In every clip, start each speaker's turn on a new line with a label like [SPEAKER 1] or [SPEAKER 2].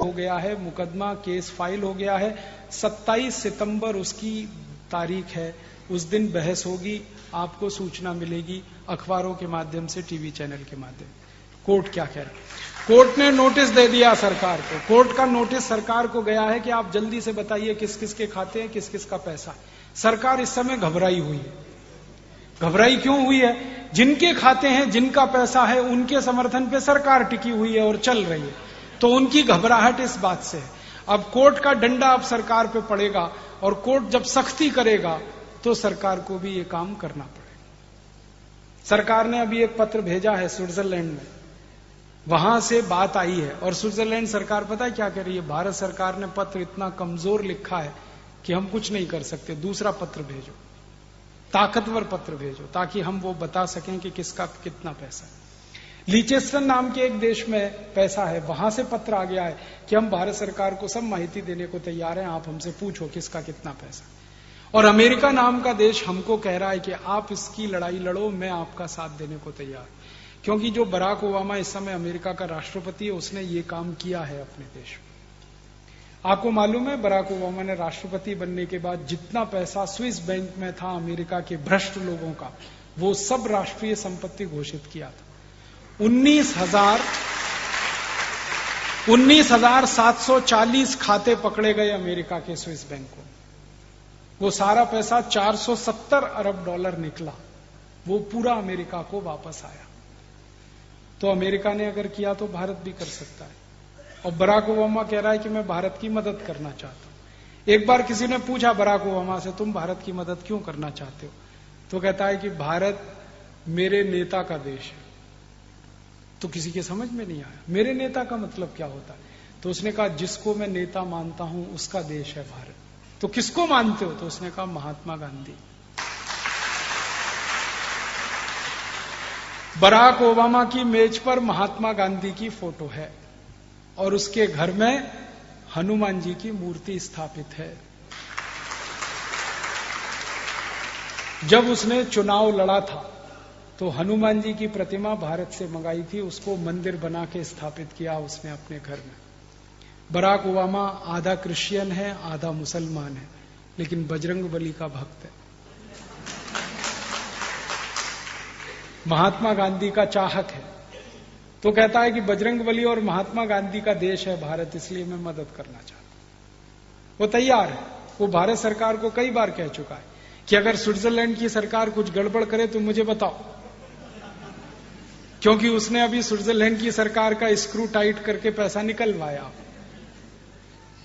[SPEAKER 1] हो गया है, मुकदमा केस फाइल हो गया है। 27 सितंबर उसकी तारीख है, उस दिन बहस होगी, आपको सूचना मिलेगी अखबारों के माध्यम से, टीवी चैनल के माध्यम। कोर्ट क्या कह रहा है? कोर्ट ने नोटिस दे दिया सरकार को। कोर्ट का नोटिस सरकार को गया है कि आप जल्दी से बताइए किस किस के खाते हैं, किस किस का पैसा है। सरकार इस समय घबराई हुई है। घबराई क्यों हुई है? जिनके खाते हैं, जिनका पैसा है, उनके समर्थन पे सरकार टिकी हुई है और चल रही है, तो उनकी घबराहट इस बात से है। अब कोर्ट का डंडा अब सरकार पे पड़ेगा, और कोर्ट जब सख्ती करेगा तो सरकार को भी ये काम करना पड़ेगा। सरकार ने अभी एक पत्र भेजा है स्विट्जरलैंड में, वहां से बात आई है, और स्विट्जरलैंड सरकार पता है क्या कह रही है? भारत सरकार ने पत्र इतना कमजोर लिखा है कि हम कुछ नहीं कर सकते, दूसरा पत्र भेजो, ताकतवर पत्र भेजो, ताकि हम वो बता सकें कि किसका कितना पैसा है। लीचेस्टन नाम के एक देश में पैसा है, वहां से पत्र आ गया है कि हम भारत सरकार को सब माहिती देने को तैयार हैं, आप हमसे पूछो किसका कितना पैसा। और अमेरिका नाम का देश हमको कह रहा है कि आप इसकी लड़ाई लड़ो, मैं आपका साथ देने को तैयार। क्योंकि जो बराक ओबामा इस समय अमेरिका का राष्ट्रपति है, उसने ये काम किया है अपने देश में। आपको मालूम है, बराक ओबामा ने राष्ट्रपति बनने के बाद जितना पैसा स्विस बैंक में था अमेरिका के भ्रष्ट लोगों का, वो सब राष्ट्रीय संपत्ति घोषित किया था। 19,740 खाते पकड़े गए अमेरिका के स्विस बैंकों। वो सारा पैसा $470 अरब निकला, वो पूरा अमेरिका को वापस आया। तो अमेरिका ने अगर किया तो भारत भी कर सकता है। और बराक ओबामा कह रहा है कि मैं भारत की मदद करना चाहता हूं। एक बार किसी ने पूछा बराक ओबामा से, तुम भारत की मदद क्यों करना चाहते हो? तो कहता है कि भारत मेरे नेता का देश है। तो किसी के समझ में नहीं आया मेरे नेता का मतलब क्या होता है। तो उसने कहा, जिसको मैं नेता मानता हूं उसका देश है भारत। तो किसको मानते हो? तो उसने कहा, महात्मा गांधी। बराक ओबामा की मेज पर महात्मा गांधी की फोटो है, और उसके घर में हनुमान जी की मूर्ति स्थापित है। जब उसने चुनाव लड़ा था तो हनुमान जी की प्रतिमा भारत से मंगाई थी, उसको मंदिर बना के स्थापित किया उसने अपने घर में। बराक ओबामा आधा क्रिश्चियन है, आधा मुसलमान है, लेकिन बजरंगबली का भक्त है। महात्मा गांधी का चाहक है। तो कहता है कि बजरंगबली और महात्मा गांधी का देश है भारत, इसलिए मैं मदद करना चाहता हूं। वो तैयार है। वो भारत सरकार को कई बार कह चुका है कि अगर स्विट्जरलैंड की सरकार कुछ गड़बड़ करे तो मुझे बताओ, क्योंकि उसने अभी स्विट्जरलैंड की सरकार का स्क्रू टाइट करके पैसा निकलवाया।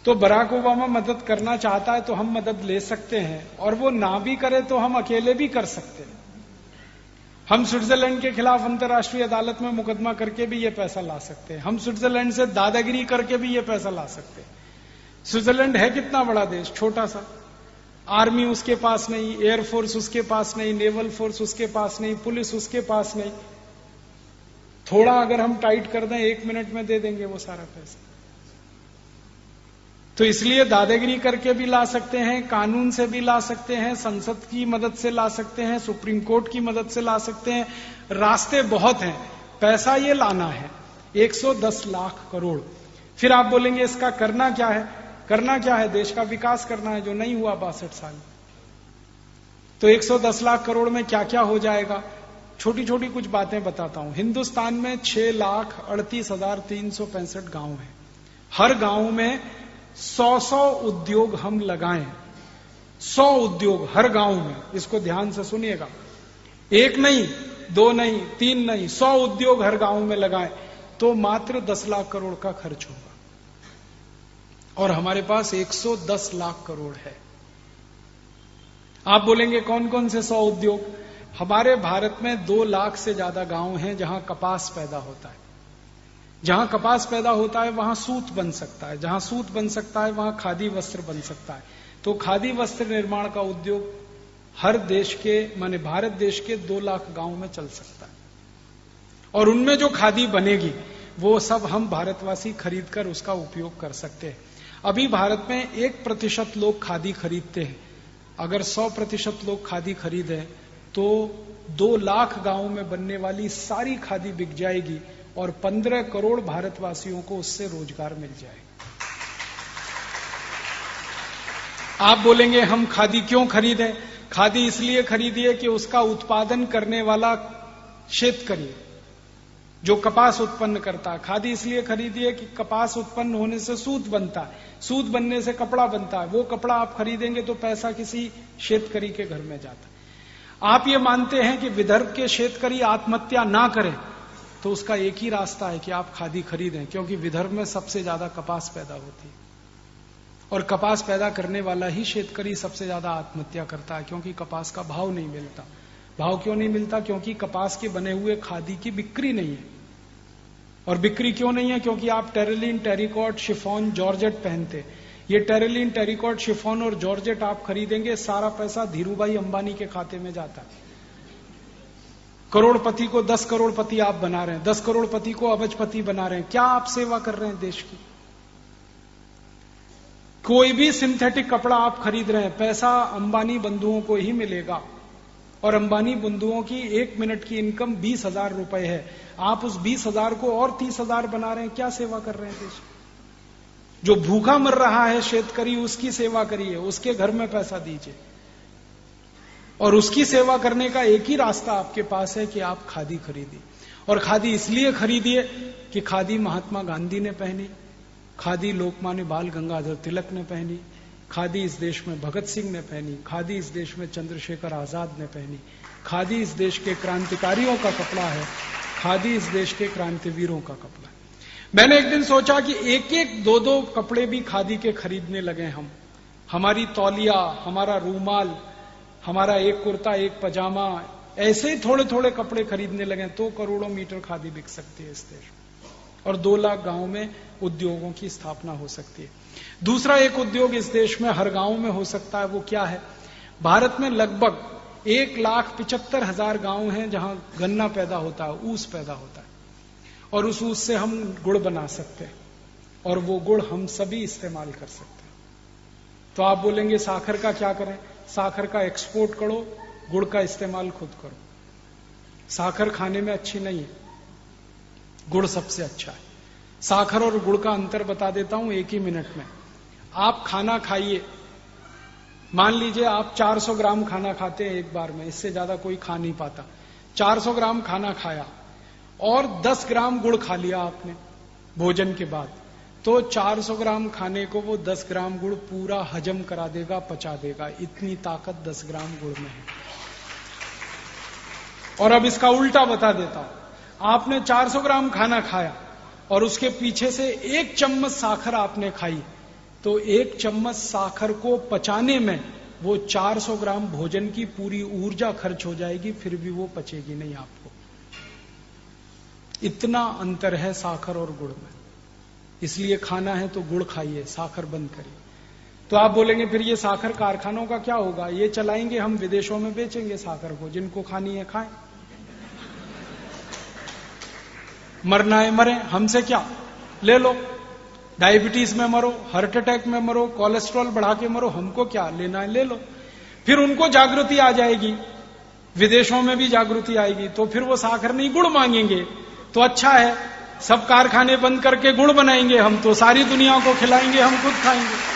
[SPEAKER 1] तो बराक ओबामा मदद करना चाहता है तो हम मदद ले सकते हैं, और वो ना भी करे तो हम अकेले भी कर सकते हैं। हम स्विट्जरलैंड के खिलाफ अंतर्राष्ट्रीय अदालत में मुकदमा करके भी ये पैसा ला सकते हैं। हम स्विट्जरलैंड से दादागिरी करके भी ये पैसा ला सकते हैं। स्विट्जरलैंड है कितना बड़ा देश, छोटा सा। आर्मी उसके पास नहीं, एयरफोर्स उसके पास नहीं, नेवल फोर्स उसके पास नहीं, पुलिस उसके पास नहीं। थोड़ा अगर हम टाइट कर दें, 1 मिनट में दे देंगे वो सारा पैसा। तो इसलिए दादागिरी करके भी ला सकते हैं, कानून से भी ला सकते हैं, संसद की मदद से ला सकते हैं, सुप्रीम कोर्ट की मदद से ला सकते हैं। रास्ते बहुत हैं, पैसा ये लाना है 110 लाख करोड़। फिर आप बोलेंगे इसका करना क्या है? करना क्या है? देश का विकास करना है, जो नहीं हुआ 62 साल। तो 110 लाख करोड़ में क्या क्या हो जाएगा? छोटी छोटी कुछ बातें बताता हूं। हिंदुस्तान में 6,38,365 गांव हैं। हर गांव में 100 उद्योग हम लगाएं। 100 उद्योग हर गांव में, इसको ध्यान से सुनिएगा। 1 नहीं, 2 नहीं, 3 नहीं, 100 उद्योग हर गांव में लगाएं तो मात्र 10 लाख करोड़ का खर्च होगा। और हमारे पास 110 लाख करोड़ है। आप बोलेंगे कौन कौन से 100 उद्योग? हमारे भारत में 2 लाख से ज्यादा गांव हैं जहां कपास पैदा होता है। जहां कपास पैदा होता है वहां सूत बन सकता है, जहां सूत बन सकता है वहां खादी वस्त्र बन सकता है। तो खादी वस्त्र निर्माण का उद्योग हर देश के, माने भारत देश के 2 लाख गांव में चल सकता है। और उनमें जो खादी बनेगी वो सब हम भारतवासी खरीदकर उसका उपयोग कर सकते हैं। अभी भारत में 1% लोग खादी खरीदते हैं। अगर 100% लोग खादी खरीदें तो 2 लाख गांव में बनने वाली सारी खादी बिक जाएगी और 15 करोड़ भारतवासियों को उससे रोजगार मिल जाएगा। आप बोलेंगे हम खादी क्यों खरीदें? खादी इसलिए खरीदिए कि उसका उत्पादन करने वाला शेतकरी जो कपास उत्पन्न करता है, खादी इसलिए खरीदिए कि कपास उत्पन्न होने से सूत बनता है, सूत बनने से कपड़ा बनता है, वो कपड़ा आप खरीदेंगे तो पैसा किसी शेतकरी के घर में जाता है। आप ये मानते हैं कि विदर्भ के शेतकरी आत्महत्या ना करें, तो उसका एक ही रास्ता है कि आप खादी खरीदें, क्योंकि विदर्भ में सबसे ज्यादा कपास पैदा होती है और कपास पैदा करने वाला ही शेतकरी सबसे ज्यादा आत्महत्या करता है, क्योंकि कपास का भाव नहीं मिलता। भाव क्यों नहीं मिलता? क्योंकि कपास के बने हुए खादी की बिक्री नहीं है। और बिक्री क्यों नहीं है? क्योंकि आप टेरिलीन, टेरिकॉट, शिफॉन, जॉर्जेट पहनते। ये टेरिलीन, टेरिकॉट, शिफॉन और जॉर्जेट आप खरीदेंगे, सारा पैसा धीरूभाई अंबानी के खाते में जाता है। करोड़पति को 10 करोड़पति आप बना रहे हैं, 10 करोड़पति को अबजपति बना रहे हैं। क्या आप सेवा कर रहे हैं देश की? कोई भी सिंथेटिक कपड़ा आप खरीद रहे हैं, पैसा अंबानी बंधुओं को ही मिलेगा। और अंबानी बंधुओं की 1 मिनट की इनकम 20,000 रुपए है। आप उस 20,000 को और 30,000 बना रहे हैं। क्या सेवा कर रहे हैं देश की? जो भूखा मर रहा है शेतकरी, उसकी सेवा करिए, उसके घर में पैसा दीजिए। और उसकी सेवा करने का एक ही रास्ता आपके पास है कि आप खादी खरीदिए। और खादी इसलिए खरीदिए कि खादी महात्मा गांधी ने पहनी, खादी लोकमान्य बाल गंगाधर तिलक ने पहनी, खादी इस देश में भगत सिंह ने पहनी, खादी इस देश में चंद्रशेखर आजाद ने पहनी, खादी इस देश के क्रांतिकारियों का कपड़ा है, खादी इस देश के क्रांतिवीरों का कपड़ा है। मैंने एक दिन सोचा कि एक एक दो दो कपड़े भी खादी के खरीदने लगे हम। हमारी तौलिया, हमारा रूमाल, हमारा एक कुर्ता, एक पजामा, ऐसे ही थोड़े थोड़े कपड़े खरीदने लगे तो करोड़ों मीटर खादी बिक सकती है इस देश में, और 2 लाख गांव में उद्योगों की स्थापना हो सकती है। दूसरा एक उद्योग इस देश में हर गांव में हो सकता है। वो क्या है? भारत में लगभग 1,75,000 गांव हैं जहां गन्ना पैदा होता है, ऊस पैदा होता है, और उस ऊस से हम गुड़ बना सकते हैं, और वो गुड़ हम सभी इस्तेमाल कर सकते हैं। तो आप बोलेंगे साखर का क्या करें? साखर का एक्सपोर्ट करो, गुड़ का इस्तेमाल खुद करो। साखर खाने में अच्छी नहीं है, गुड़ सबसे अच्छा है। साखर और गुड़ का अंतर बता देता हूं 1 ही मिनट में। आप खाना खाइए, मान लीजिए आप 400 ग्राम खाना खाते हैं एक बार में, इससे ज्यादा कोई खा नहीं पाता। 400 ग्राम खाना खाया और 10 ग्राम गुड़ खा लिया आपने भोजन के बाद, तो 400 ग्राम खाने को वो 10 ग्राम गुड़ पूरा हजम करा देगा, पचा देगा। इतनी ताकत 10 ग्राम गुड़ में है। और अब इसका उल्टा बता देता हूं। आपने 400 ग्राम खाना खाया और उसके पीछे से 1 चम्मच साखर आपने खाई, तो 1 चम्मच साखर को पचाने में वो 400 ग्राम भोजन की पूरी ऊर्जा खर्च हो जाएगी, फिर भी वो पचेगी नहीं आपको। इतना अंतर है साखर और गुड़ में। इसलिए खाना है तो गुड़ खाइए, साखर बंद करिए। तो आप बोलेंगे फिर ये साखर कारखानों का क्या होगा? ये चलाएंगे हम, विदेशों में बेचेंगे साखर को, जिनको खानी है खाएं, मरना है मरे, हमसे क्या, ले लो। डायबिटीज में मरो, हार्ट अटैक में मरो, कोलेस्ट्रॉल बढ़ा के मरो, हमको क्या, लेना है ले लो। फिर उनको जागृति आ जाएगी, विदेशों में भी जागृति आएगी, तो फिर वो साखर नहीं गुड़ मांगेंगे। तो अच्छा है, सब कारखाने बंद करके गुड़ बनाएंगे हम, तो सारी दुनिया को खिलाएंगे, हम खुद खाएंगे।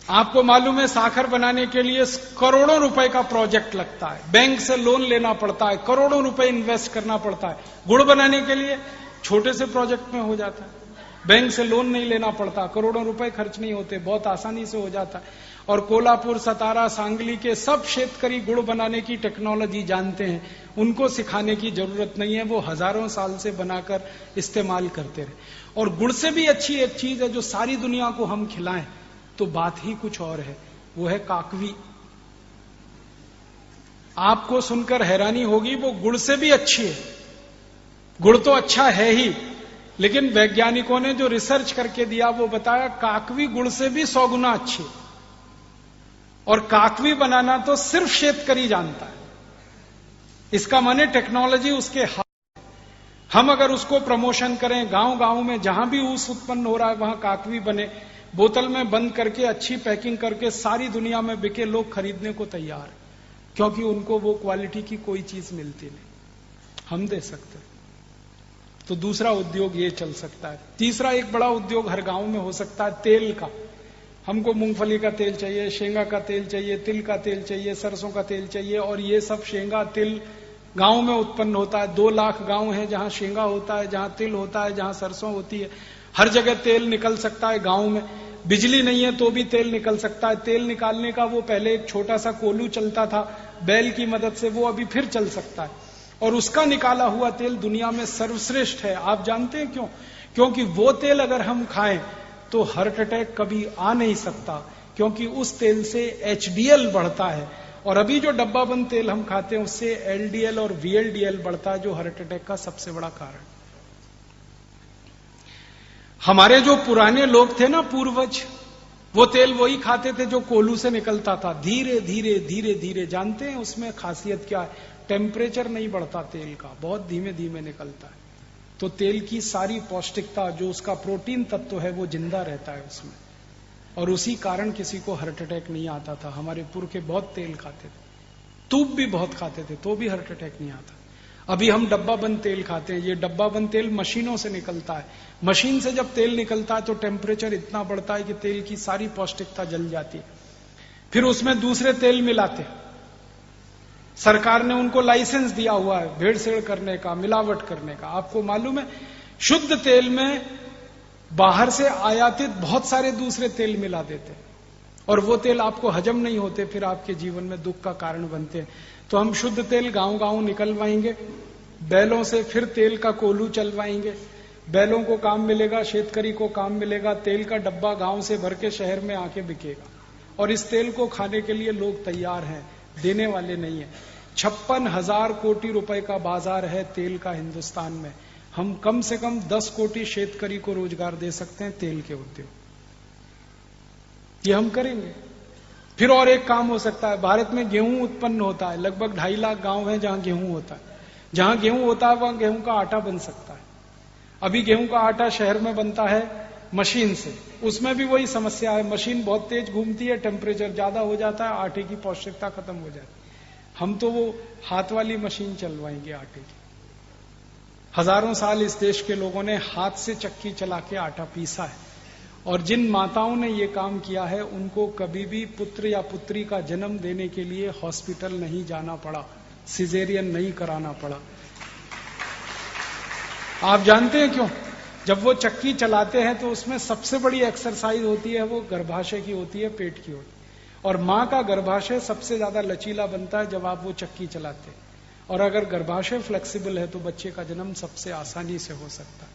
[SPEAKER 1] आपको मालूम है साखर बनाने के लिए करोड़ों रुपए का प्रोजेक्ट लगता है, बैंक से लोन लेना पड़ता है, करोड़ों रुपए इन्वेस्ट करना पड़ता है। गुड़ बनाने के लिए छोटे से प्रोजेक्ट में हो जाता है, बैंक से लोन नहीं लेना पड़ता, करोड़ों रुपए खर्च नहीं होते, बहुत आसानी से हो जाता है। और कोल्हापुर, सतारा, सांगली के सब शेतकरी गुड़ बनाने की टेक्नोलॉजी जानते हैं, उनको सिखाने की जरूरत नहीं है, वो हजारों साल से बनाकर इस्तेमाल करते रहे। और गुड़ से भी अच्छी एक चीज है जो सारी दुनिया को हम खिलाएं, तो बात ही कुछ और है, वो है काकवी। आपको सुनकर हैरानी होगी, वो गुड़ से भी अच्छी है। गुड़ तो अच्छा है ही, लेकिन वैज्ञानिकों ने जो रिसर्च करके दिया वो बताया काकवी गुड़ से भी 100 गुना अच्छी है। और काकवी बनाना तो सिर्फ शेतकरी जानता है, इसका माने टेक्नोलॉजी उसके हाथ। हम अगर उसको प्रमोशन करें, गांव गांव में जहां भी ऊस उत्पन्न हो रहा है वहां काकवी बने, बोतल में बंद करके अच्छी पैकिंग करके सारी दुनिया में बिके, लोग खरीदने को तैयार है, क्योंकि उनको वो क्वालिटी की कोई चीज मिलती नहीं, हम दे सकते। तो दूसरा उद्योग ये चल सकता है। तीसरा एक बड़ा उद्योग हर गांव में हो सकता है तेल का। हमको मूंगफली का तेल चाहिए, शेंगा का तेल चाहिए, तिल का तेल चाहिए, सरसों का तेल चाहिए, और ये सब शेंगा तिल गांव में उत्पन्न होता है। 2 लाख गांव है जहां शेंगा होता है, जहां तिल होता है, जहां सरसों होती है। हर जगह तेल निकल सकता है गांव में। बिजली नहीं है तो भी तेल निकल सकता है। तेल निकालने का वो पहले एक छोटा सा कोलू चलता था बैल की मदद से, वो अभी फिर चल सकता है, और उसका निकाला हुआ तेल दुनिया में सर्वश्रेष्ठ है। आप जानते हैं क्यों? क्योंकि वो तेल अगर हम खाएं तो हार्ट अटैक कभी आ नहीं सकता, क्योंकि उस तेल से HDL बढ़ता है, और अभी जो डब्बाबंद तेल हम खाते हैं उससे LDL और VLDL बढ़ता है, जो हार्ट अटैक का सबसे बड़ा कारण। हमारे जो पुराने लोग थे ना, पूर्वज, वो तेल वही खाते थे जो कोलू से निकलता था। धीरे धीरे धीरे धीरे, जानते हैं उसमें खासियत क्या है? टेम्परेचर नहीं बढ़ता तेल का, बहुत धीमे धीमे निकलता है। तो तेल की सारी पौष्टिकता, जो उसका प्रोटीन तत्व है, वो जिंदा रहता है उसमें, और उसी कारण किसी को हार्ट अटैक नहीं आता था। हमारे पुरखे बहुत तेल खाते थे, तूप भी बहुत खाते थे, तो भी हार्ट अटैक नहीं आता। अभी हम डब्बाबंद तेल खाते हैं। ये डब्बाबंद तेल मशीनों से निकलता है। मशीन से जब तेल निकलता है तो टेम्परेचर इतना बढ़ता है कि तेल की सारी पौष्टिकता जल जाती है। फिर उसमें दूसरे तेल मिलाते हैं। सरकार ने उनको लाइसेंस दिया हुआ है भेड़सेड़ करने का, मिलावट करने का। आपको मालूम है, शुद्ध तेल में बाहर से आयातित बहुत सारे दूसरे तेल मिला देते हैं, और वो तेल आपको हजम नहीं होते, फिर आपके जीवन में दुख का कारण बनते हैं। तो हम शुद्ध तेल गांव गांव निकलवाएंगे, बैलों से फिर तेल का कोलू चलवाएंगे। बैलों को काम मिलेगा, शेतकरी को काम मिलेगा, तेल का डब्बा गांव से भर के शहर में आके बिकेगा, और इस तेल को खाने के लिए लोग तैयार हैं, देने वाले नहीं है। 56,000 कोटी रुपए का बाजार है तेल का हिंदुस्तान में। हम कम से कम 10 कोटी शेतकरी को रोजगार दे सकते हैं तेल के उद्योग। ये हम करेंगे। फिर और एक काम हो सकता है, भारत में गेहूं उत्पन्न होता है, लगभग 2.5 लाख गांव हैं जहां गेहूं होता है। जहां गेहूं होता है वहां गेहूं का आटा बन सकता है। अभी गेहूं का आटा शहर में बनता है मशीन से, उसमें भी वही समस्या है, मशीन बहुत तेज घूमती है, टेम्परेचर ज्यादा हो जाता है, आटे की पौष्टिकता खत्म हो जाती है। हम तो वो हाथ वाली मशीन चलवाएंगे आटे की। हजारों साल इस देश के लोगों ने हाथ से चक्की चला के आटा पीसा है, और जिन माताओं ने ये काम किया है उनको कभी भी पुत्र या पुत्री का जन्म देने के लिए हॉस्पिटल नहीं जाना पड़ा, सिजेरियन नहीं कराना पड़ा। आप जानते हैं क्यों? जब वो चक्की चलाते हैं तो उसमें सबसे बड़ी एक्सरसाइज होती है, वो गर्भाशय की होती है, पेट की होती है, और मां का गर्भाशय सबसे ज्यादा लचीला बनता है जब आप वो चक्की चलाते हैं, और अगर गर्भाशय फ्लेक्सिबल है तो बच्चे का जन्म सबसे आसानी से हो सकता है।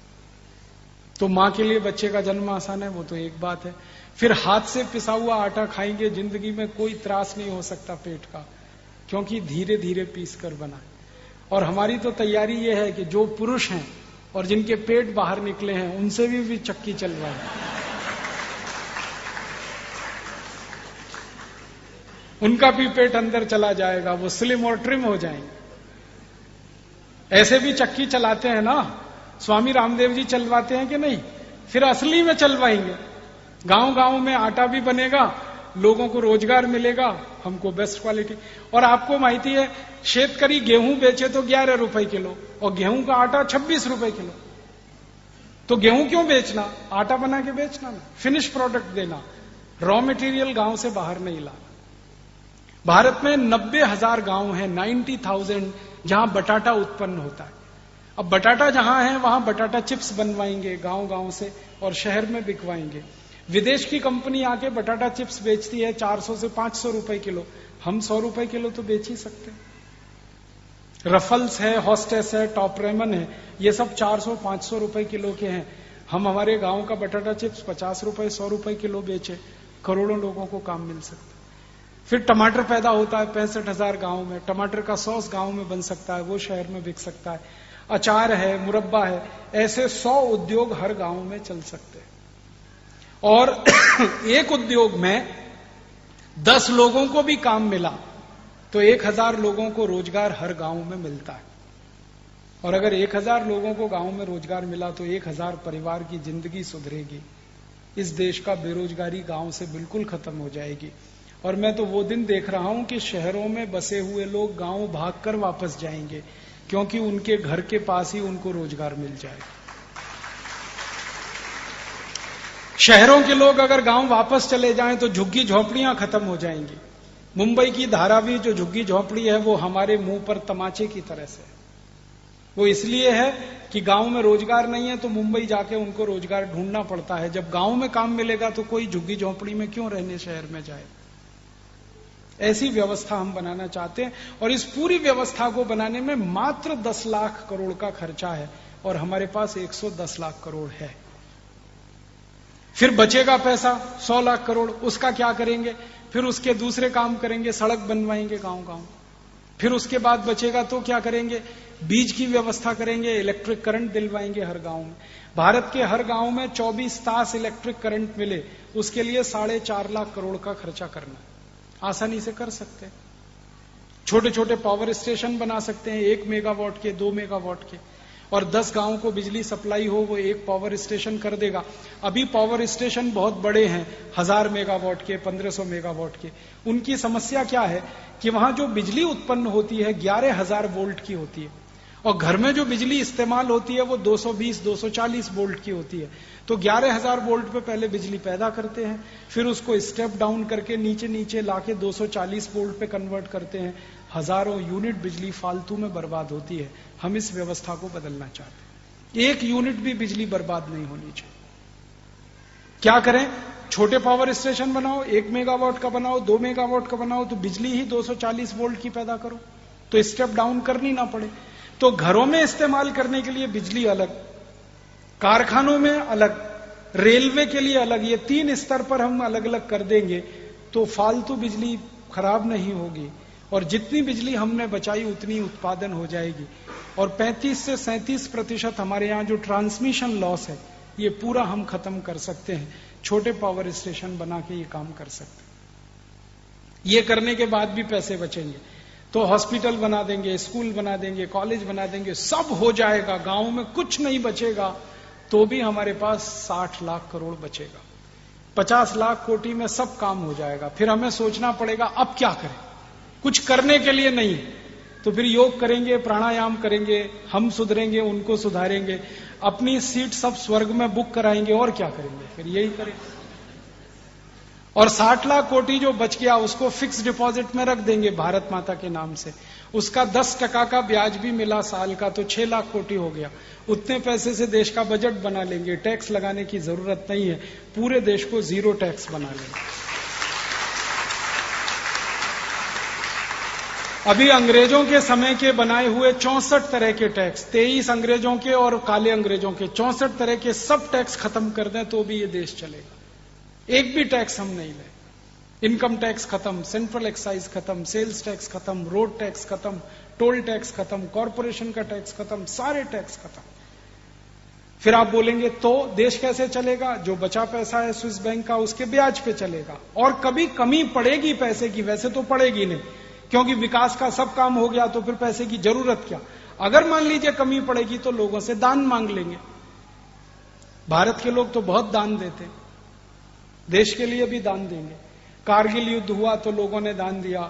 [SPEAKER 1] तो मां के लिए बच्चे का जन्म आसान है, वो तो एक बात है। फिर हाथ से पिसा हुआ आटा खाएंगे, जिंदगी में कोई त्रास नहीं हो सकता पेट का, क्योंकि धीरे धीरे पीस कर बना। और हमारी तो तैयारी ये है कि जो पुरुष हैं और जिनके पेट बाहर निकले हैं उनसे भी चक्की चलवाएं। उनका भी पेट अंदर चला जाएगा, वो स्लिम और ट्रिम हो जाएंगे। ऐसे भी चक्की चलाते हैं ना, स्वामी रामदेव जी चलवाते हैं कि नहीं? फिर असली में चलवाएंगे। गांव गांव में आटा भी बनेगा, लोगों को रोजगार मिलेगा, हमको बेस्ट क्वालिटी। और आपको माहिती है, शेतकरी गेहूं बेचे तो 11 रुपए किलो, और गेहूं का आटा 26 रुपए किलो। तो गेहूं क्यों बेचना? आटा बना के बेचना ना, फिनिश प्रोडक्ट देना, रॉ मटेरियल गांव से बाहर नहीं लाना। भारत में 90,000 गांव हैं, 90,000, जहां बटाटा उत्पन्न होता है। अब बटाटा जहां है वहां बटाटा चिप्स बनवाएंगे गांव गांव से, और शहर में बिकवाएंगे। विदेश की कंपनी आके बटाटा चिप्स बेचती है 400 से 500 रुपए किलो, हम 100 रुपए किलो तो बेच ही सकते हैं। रफल्स है, हॉस्टेस है, टॉप रेमन है, ये सब 400-500 रुपए किलो के हैं। हम हमारे गांव का बटाटा चिप्स 50 रुपए 100 रुपए किलो बेचे, करोड़ों लोगों को काम मिल सकता है। फिर टमाटर पैदा होता है 65,000 गांव में, टमाटर का सॉस गांव में बन सकता है, वो शहर में बिक सकता है। अचार है, मुरब्बा है, ऐसे 100 उद्योग हर गांव में चल सकते हैं। और एक उद्योग में 10 लोगों को भी काम मिला तो 1000 लोगों को रोजगार हर गांव में मिलता है। और अगर 1000 लोगों को गांव में रोजगार मिला तो 1000 परिवार की जिंदगी सुधरेगी। इस देश का बेरोजगारी गांव से बिल्कुल खत्म हो जाएगी। और मैं तो वो दिन देख रहा हूं कि शहरों में बसे हुए लोग गांव भागकर वापस जाएंगे, क्योंकि उनके घर के पास ही उनको रोजगार मिल जाएगा। शहरों के लोग अगर गांव वापस चले जाएं तो झुग्गी झोपड़ियां खत्म हो जाएंगी। मुंबई की धारावी जो झुग्गी झोपड़ी है वो हमारे मुंह पर तमाचे की तरह से, वो इसलिए है कि गांव में रोजगार नहीं है तो मुंबई जाके उनको रोजगार ढूंढना पड़ता है। जब गांव में काम मिलेगा तो कोई झुग्गी झोपड़ी में क्यों रहने शहर में जाए। ऐसी व्यवस्था हम बनाना चाहते हैं और इस पूरी व्यवस्था को बनाने में मात्र 10 लाख करोड़ का खर्चा है और हमारे पास 110 लाख करोड़ है। फिर बचेगा पैसा 100 लाख करोड़, उसका क्या करेंगे? फिर उसके दूसरे काम करेंगे, सड़क बनवाएंगे गांव गांव। फिर उसके बाद बचेगा तो क्या करेंगे? बीज की व्यवस्था करेंगे, इलेक्ट्रिक करंट दिलवाएंगे हर गांव में। भारत के हर गांव में 24 तास इलेक्ट्रिक करंट मिले, उसके लिए 4.5 लाख करोड़ का खर्चा करना आसानी से कर सकते हैं। छोटे छोटे पावर स्टेशन बना सकते हैं, 1 मेगावाट के, 2 मेगावाट के, और 10 गांवों को बिजली सप्लाई हो वो एक पावर स्टेशन कर देगा। अभी पावर स्टेशन बहुत बड़े हैं, 1000 मेगावाट के, 1500 मेगावाट के। उनकी समस्या क्या है कि वहां जो बिजली उत्पन्न होती है 11,000 वोल्ट की होती है और घर में जो बिजली इस्तेमाल होती है वो 220-240 वोल्ट की होती है। तो 11,000 वोल्ट पे पहले बिजली पैदा करते हैं, फिर उसको स्टेप डाउन करके नीचे नीचे लाके 240 वोल्ट पे कन्वर्ट करते हैं। हजारों यूनिट बिजली फालतू में बर्बाद होती है। हम इस व्यवस्था को बदलना चाहते हैं। 1 यूनिट भी बिजली बर्बाद नहीं होनी चाहिए। क्या करें? छोटे पावर स्टेशन बनाओ, 1 मेगावाट का बनाओ, 2 मेगावाट का बनाओ, तो बिजली ही 240 वोल्ट की पैदा करो, तो स्टेप डाउन करनी ना पड़े। तो घरों में इस्तेमाल करने के लिए बिजली अलग, कारखानों में अलग, रेलवे के लिए अलग, ये 3 स्तर पर हम अलग अलग कर देंगे तो फालतू बिजली खराब नहीं होगी और जितनी बिजली हमने बचाई उतनी उत्पादन हो जाएगी। और 35 से 37% हमारे यहाँ जो ट्रांसमिशन लॉस है ये पूरा हम खत्म कर सकते हैं। छोटे पावर स्टेशन बना के ये काम कर सकते हैं। ये करने के बाद भी पैसे बचेंगे तो हॉस्पिटल बना देंगे, स्कूल बना देंगे, कॉलेज बना देंगे, सब हो जाएगा। गांव में कुछ नहीं बचेगा तो भी हमारे पास 60 लाख करोड़ बचेगा। 50 लाख कोटी में सब काम हो जाएगा। फिर हमें सोचना पड़ेगा अब क्या करें। कुछ करने के लिए नहीं तो फिर योग करेंगे, प्राणायाम करेंगे, हम सुधरेंगे, उनको सुधारेंगे, अपनी सीट सब स्वर्ग में बुक कराएंगे और क्या करेंगे, फिर यही करेंगे। और 60 लाख कोटी जो बच गया उसको फिक्स डिपॉजिट में रख देंगे भारत माता के नाम से। उसका 10% का ब्याज भी मिला साल का तो 6 लाख कोटी हो गया। उतने पैसे से देश का बजट बना लेंगे, टैक्स लगाने की जरूरत नहीं है, पूरे देश को 0 टैक्स बना लेंगे। अभी अंग्रेजों के समय के बनाए हुए 64 तरह के टैक्स, 23 अंग्रेजों के और काले अंग्रेजों के 64 तरह के सब टैक्स खत्म कर दें तो भी ये देश चलेगा। एक भी टैक्स हम नहीं ले। इनकम टैक्स खत्म, सेंट्रल एक्साइज खत्म, सेल्स टैक्स खत्म, रोड टैक्स खत्म, टोल टैक्स खत्म, कॉरपोरेशन का टैक्स खत्म, सारे टैक्स खत्म। फिर आप बोलेंगे तो देश कैसे चलेगा? जो बचा पैसा है स्विस बैंक का उसके ब्याज पे चलेगा और कभी कमी पड़ेगी पैसे की, वैसे तो पड़ेगी नहीं क्योंकि विकास का सब काम हो गया तो फिर पैसे की जरूरत क्या। अगर मान लीजिए कमी पड़ेगी तो लोगों से दान मांग लेंगे। भारत के लोग तो बहुत दान देते, देश के लिए भी दान देंगे। कारगिल युद्ध हुआ तो लोगों ने दान दिया,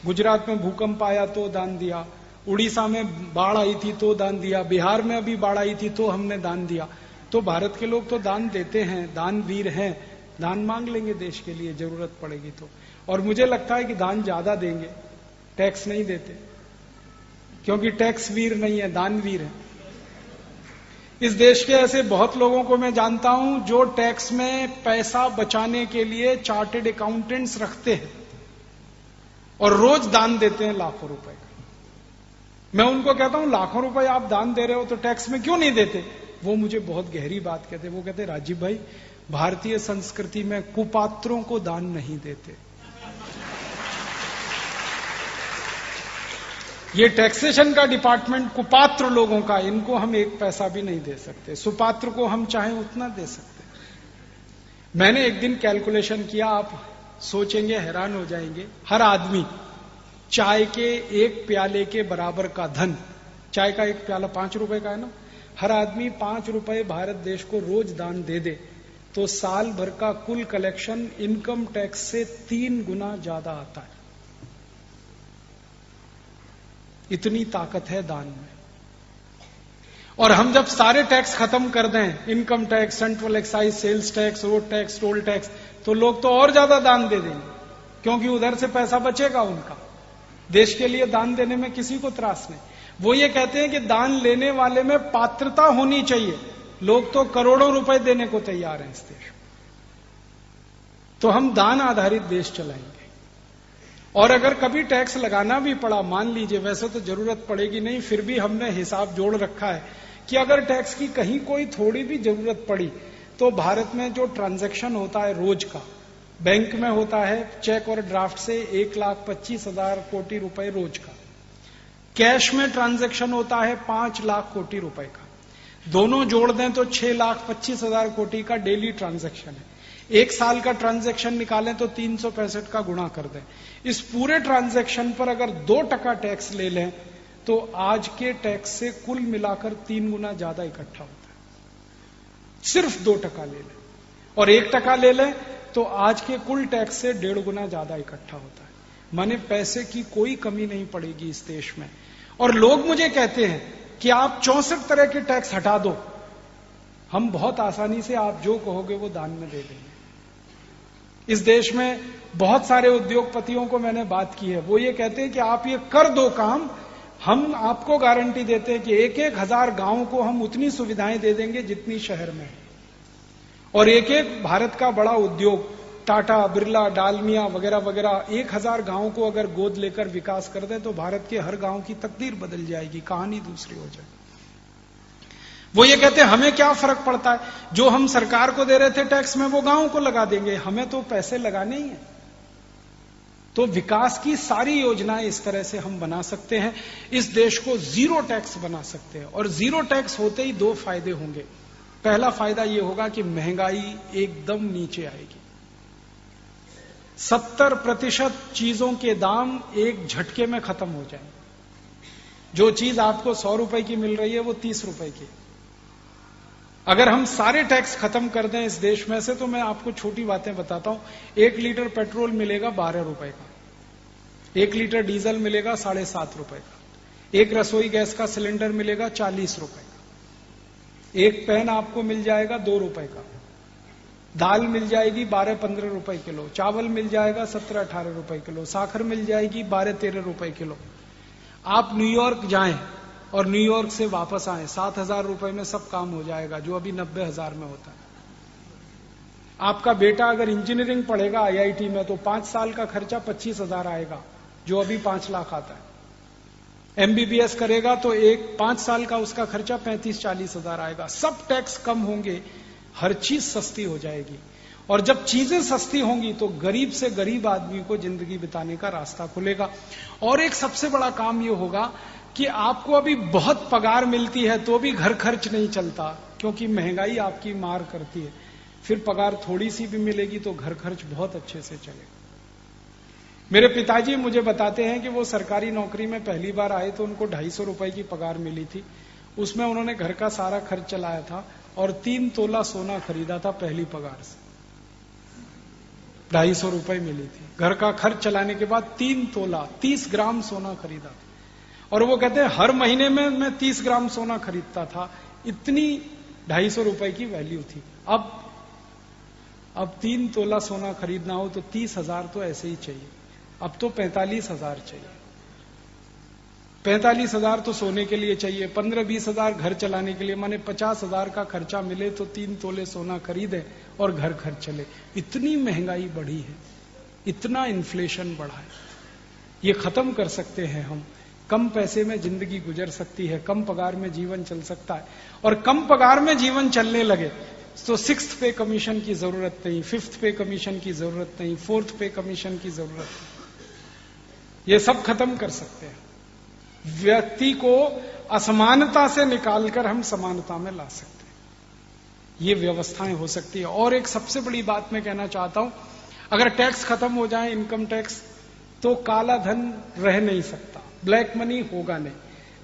[SPEAKER 1] गुजरात में भूकंप आया तो दान दिया, उड़ीसा में बाढ़ आई थी तो दान दिया, बिहार में अभी बाढ़ आई थी तो हमने दान दिया। तो भारत के लोग तो दान देते हैं, दानवीर हैं, दान मांग लेंगे देश के लिए जरूरत पड़ेगी तो। और मुझे लगता है कि दान ज्यादा देंगे, टैक्स नहीं देते क्योंकि टैक्स वीर नहीं है, दानवीर है। इस देश के ऐसे बहुत लोगों को मैं जानता हूं जो टैक्स में पैसा बचाने के लिए चार्टेड अकाउंटेंट्स रखते हैं और रोज दान देते हैं लाखों रुपए का। मैं उनको कहता हूं लाखों रुपए आप दान दे रहे हो तो टैक्स में क्यों नहीं देते? वो मुझे बहुत गहरी बात कहते, वो कहते राजीव भाई भारतीय संस्कृति में कुपात्रों को दान नहीं देते। ये टैक्सेशन का डिपार्टमेंट कुपात्र लोगों का, इनको हम 1 पैसा भी नहीं दे सकते, सुपात्र को हम चाहें उतना दे सकते। मैंने एक दिन कैलकुलेशन किया, आप सोचेंगे हैरान हो जाएंगे। हर आदमी चाय के 1 प्याले के बराबर का धन, चाय का 1 प्याला 5 रुपए का है ना, हर आदमी 5 रुपए भारत देश को रोज दान दे दे तो साल भर का कुल कलेक्शन इनकम टैक्स से 3 गुना ज्यादा आता है। इतनी ताकत है दान में। और हम जब सारे टैक्स खत्म कर दें, income tax, central excise, sales tax, road tax, toll tax, तो लोग तो और ज्यादा दान दे देंगे, क्योंकि उधर से पैसा बचेगा उनका। देश के लिए दान देने में किसी को त्रास नहीं। वो ये कहते हैं कि दान लेने वाले में पात्रता होनी चाहिए। लोग तो करोड़ों रुपए देने को तैयार हैं इस देश में। तो हम दान आधारित देश चलाएंगे। और अगर कभी टैक्स लगाना भी पड़ा, मान लीजिए, वैसे तो जरूरत पड़ेगी नहीं, फिर भी हमने हिसाब जोड़ रखा है कि अगर टैक्स की कहीं कोई थोड़ी भी जरूरत पड़ी, तो भारत में जो ट्रांजैक्शन होता है रोज का, बैंक में होता है चेक और ड्राफ्ट से 1,25,000 कोटि रुपए रोज का, कैश में ट्रांजैक्शन होता है 5 लाख कोटि रुपए का, दोनों जोड़ दें तो 6,25,000 कोटि का डेली ट्रांजैक्शन है। एक साल का ट्रांजैक्शन निकालें तो 365 का गुणा कर दें। इस पूरे ट्रांजैक्शन पर अगर 2% टैक्स ले लें तो आज के टैक्स से कुल मिलाकर 3 गुना ज्यादा इकट्ठा होता है। सिर्फ 2% ले लें, और 1% ले लें तो आज के कुल टैक्स से 1.5 गुना ज्यादा इकट्ठा होता है। माने पैसे की कोई कमी नहीं पड़ेगी इस देश में। और लोग मुझे कहते हैं कि आप 64 तरह के टैक्स हटा दो, हम बहुत आसानी से आप जो कहोगे वो दान में दे देंगे। इस देश में बहुत सारे उद्योगपतियों को मैंने बात की है, वो ये कहते हैं कि आप ये कर दो काम, हम आपको गारंटी देते हैं कि 1,000 गांव को हम उतनी सुविधाएं दे देंगे जितनी शहर में है। और एक भारत का बड़ा उद्योग, टाटा, बिरला, डालमिया वगैरह वगैरह, 1,000 गांव को अगर गोद लेकर विकास कर दे तो भारत के हर गांव की तकदीर बदल जाएगी, कहानी दूसरी हो जाएगी। वो ये कहते हैं हमें क्या फर्क पड़ता है, जो हम सरकार को दे रहे थे टैक्स में वो गांव को लगा देंगे, हमें तो पैसे लगाने ही है। तो विकास की सारी योजनाएं इस तरह से हम बना सकते हैं, इस देश को जीरो टैक्स बना सकते हैं। और जीरो टैक्स होते ही 2 फायदे होंगे। पहला फायदा यह होगा कि महंगाई एकदम नीचे आएगी। 70% चीजों के दाम एक झटके में खत्म हो जाएंगे। जो चीज आपको 100 रुपए की मिल रही है वो 30 रुपए की। अगर हम सारे टैक्स खत्म कर दें इस देश में से, तो मैं आपको छोटी बातें बताता हूं। 1 लीटर पेट्रोल मिलेगा 12 रुपए का, 1 लीटर डीजल मिलेगा 7.5 रुपए का, एक रसोई गैस का सिलेंडर मिलेगा 40 रुपए का, एक पेन आपको मिल जाएगा 2 रुपए का, दाल मिल जाएगी 12-15 रुपए किलो, चावल मिल जाएगा 17-18 रुपए किलो, साखर मिल जाएगी 12-13 रुपए किलो। आप न्यूयॉर्क जाएं और न्यूयॉर्क से वापस आए, 7,000 रुपए में सब काम हो जाएगा, जो अभी 90,000 में होता है। आपका बेटा अगर इंजीनियरिंग पढ़ेगा IIT में तो 5 साल का खर्चा 25,000 आएगा, जो अभी 5 लाख आता है। MBBS करेगा तो 5 साल का उसका खर्चा 35-40 हजार आएगा। सब टैक्स कम होंगे, हर चीज सस्ती हो जाएगी। और जब चीजें सस्ती होंगी तो गरीब से गरीब आदमी को जिंदगी बिताने का रास्ता खुलेगा। और एक सबसे बड़ा काम यह होगा कि आपको अभी बहुत पगार मिलती है तो भी घर खर्च नहीं चलता, क्योंकि महंगाई आपकी मार करती है। फिर पगार थोड़ी सी भी मिलेगी तो घर खर्च बहुत अच्छे से चलेगा। मेरे पिताजी मुझे बताते हैं कि वो सरकारी नौकरी में पहली बार आए तो उनको 250 रुपए की पगार मिली थी। उसमें उन्होंने घर का सारा खर्च चलाया था और 3 तोला सोना खरीदा था पहली पगार से। 250 रुपए मिली थी, घर का खर्च चलाने के बाद 3 तोला 30 ग्राम सोना खरीदा था। और वो कहते हैं हर महीने में मैं 30 ग्राम सोना खरीदता था, इतनी 250 रुपए की वैल्यू थी। अब 3 तोला सोना खरीदना हो तो 30,000 तो ऐसे ही चाहिए, अब तो 45,000 चाहिए। 45,000 तो सोने के लिए चाहिए, 15-20 हजार घर चलाने के लिए, माने 50,000 का खर्चा मिले तो 3 तोले सोना खरीदे और घर खर्च चले। इतनी महंगाई बढ़ी है, इतना इन्फ्लेशन बढ़ा है, ये खत्म कर सकते हैं हम। कम पैसे में जिंदगी गुजर सकती है, कम पगार में जीवन चल सकता है। और कम पगार में जीवन चलने लगे तो 6th पे कमीशन की जरूरत नहीं, 5th पे कमीशन की जरूरत नहीं, 4th पे कमीशन की जरूरत नहीं। ये सब खत्म कर सकते हैं। व्यक्ति को असमानता से निकालकर हम समानता में ला सकते हैं। ये व्यवस्थाएं हो सकती है। और एक सबसे बड़ी बात मैं कहना चाहता हूं, अगर टैक्स खत्म हो जाए, इनकम टैक्स, तो काला धन रह नहीं सकता, ब्लैक मनी होगा नहीं।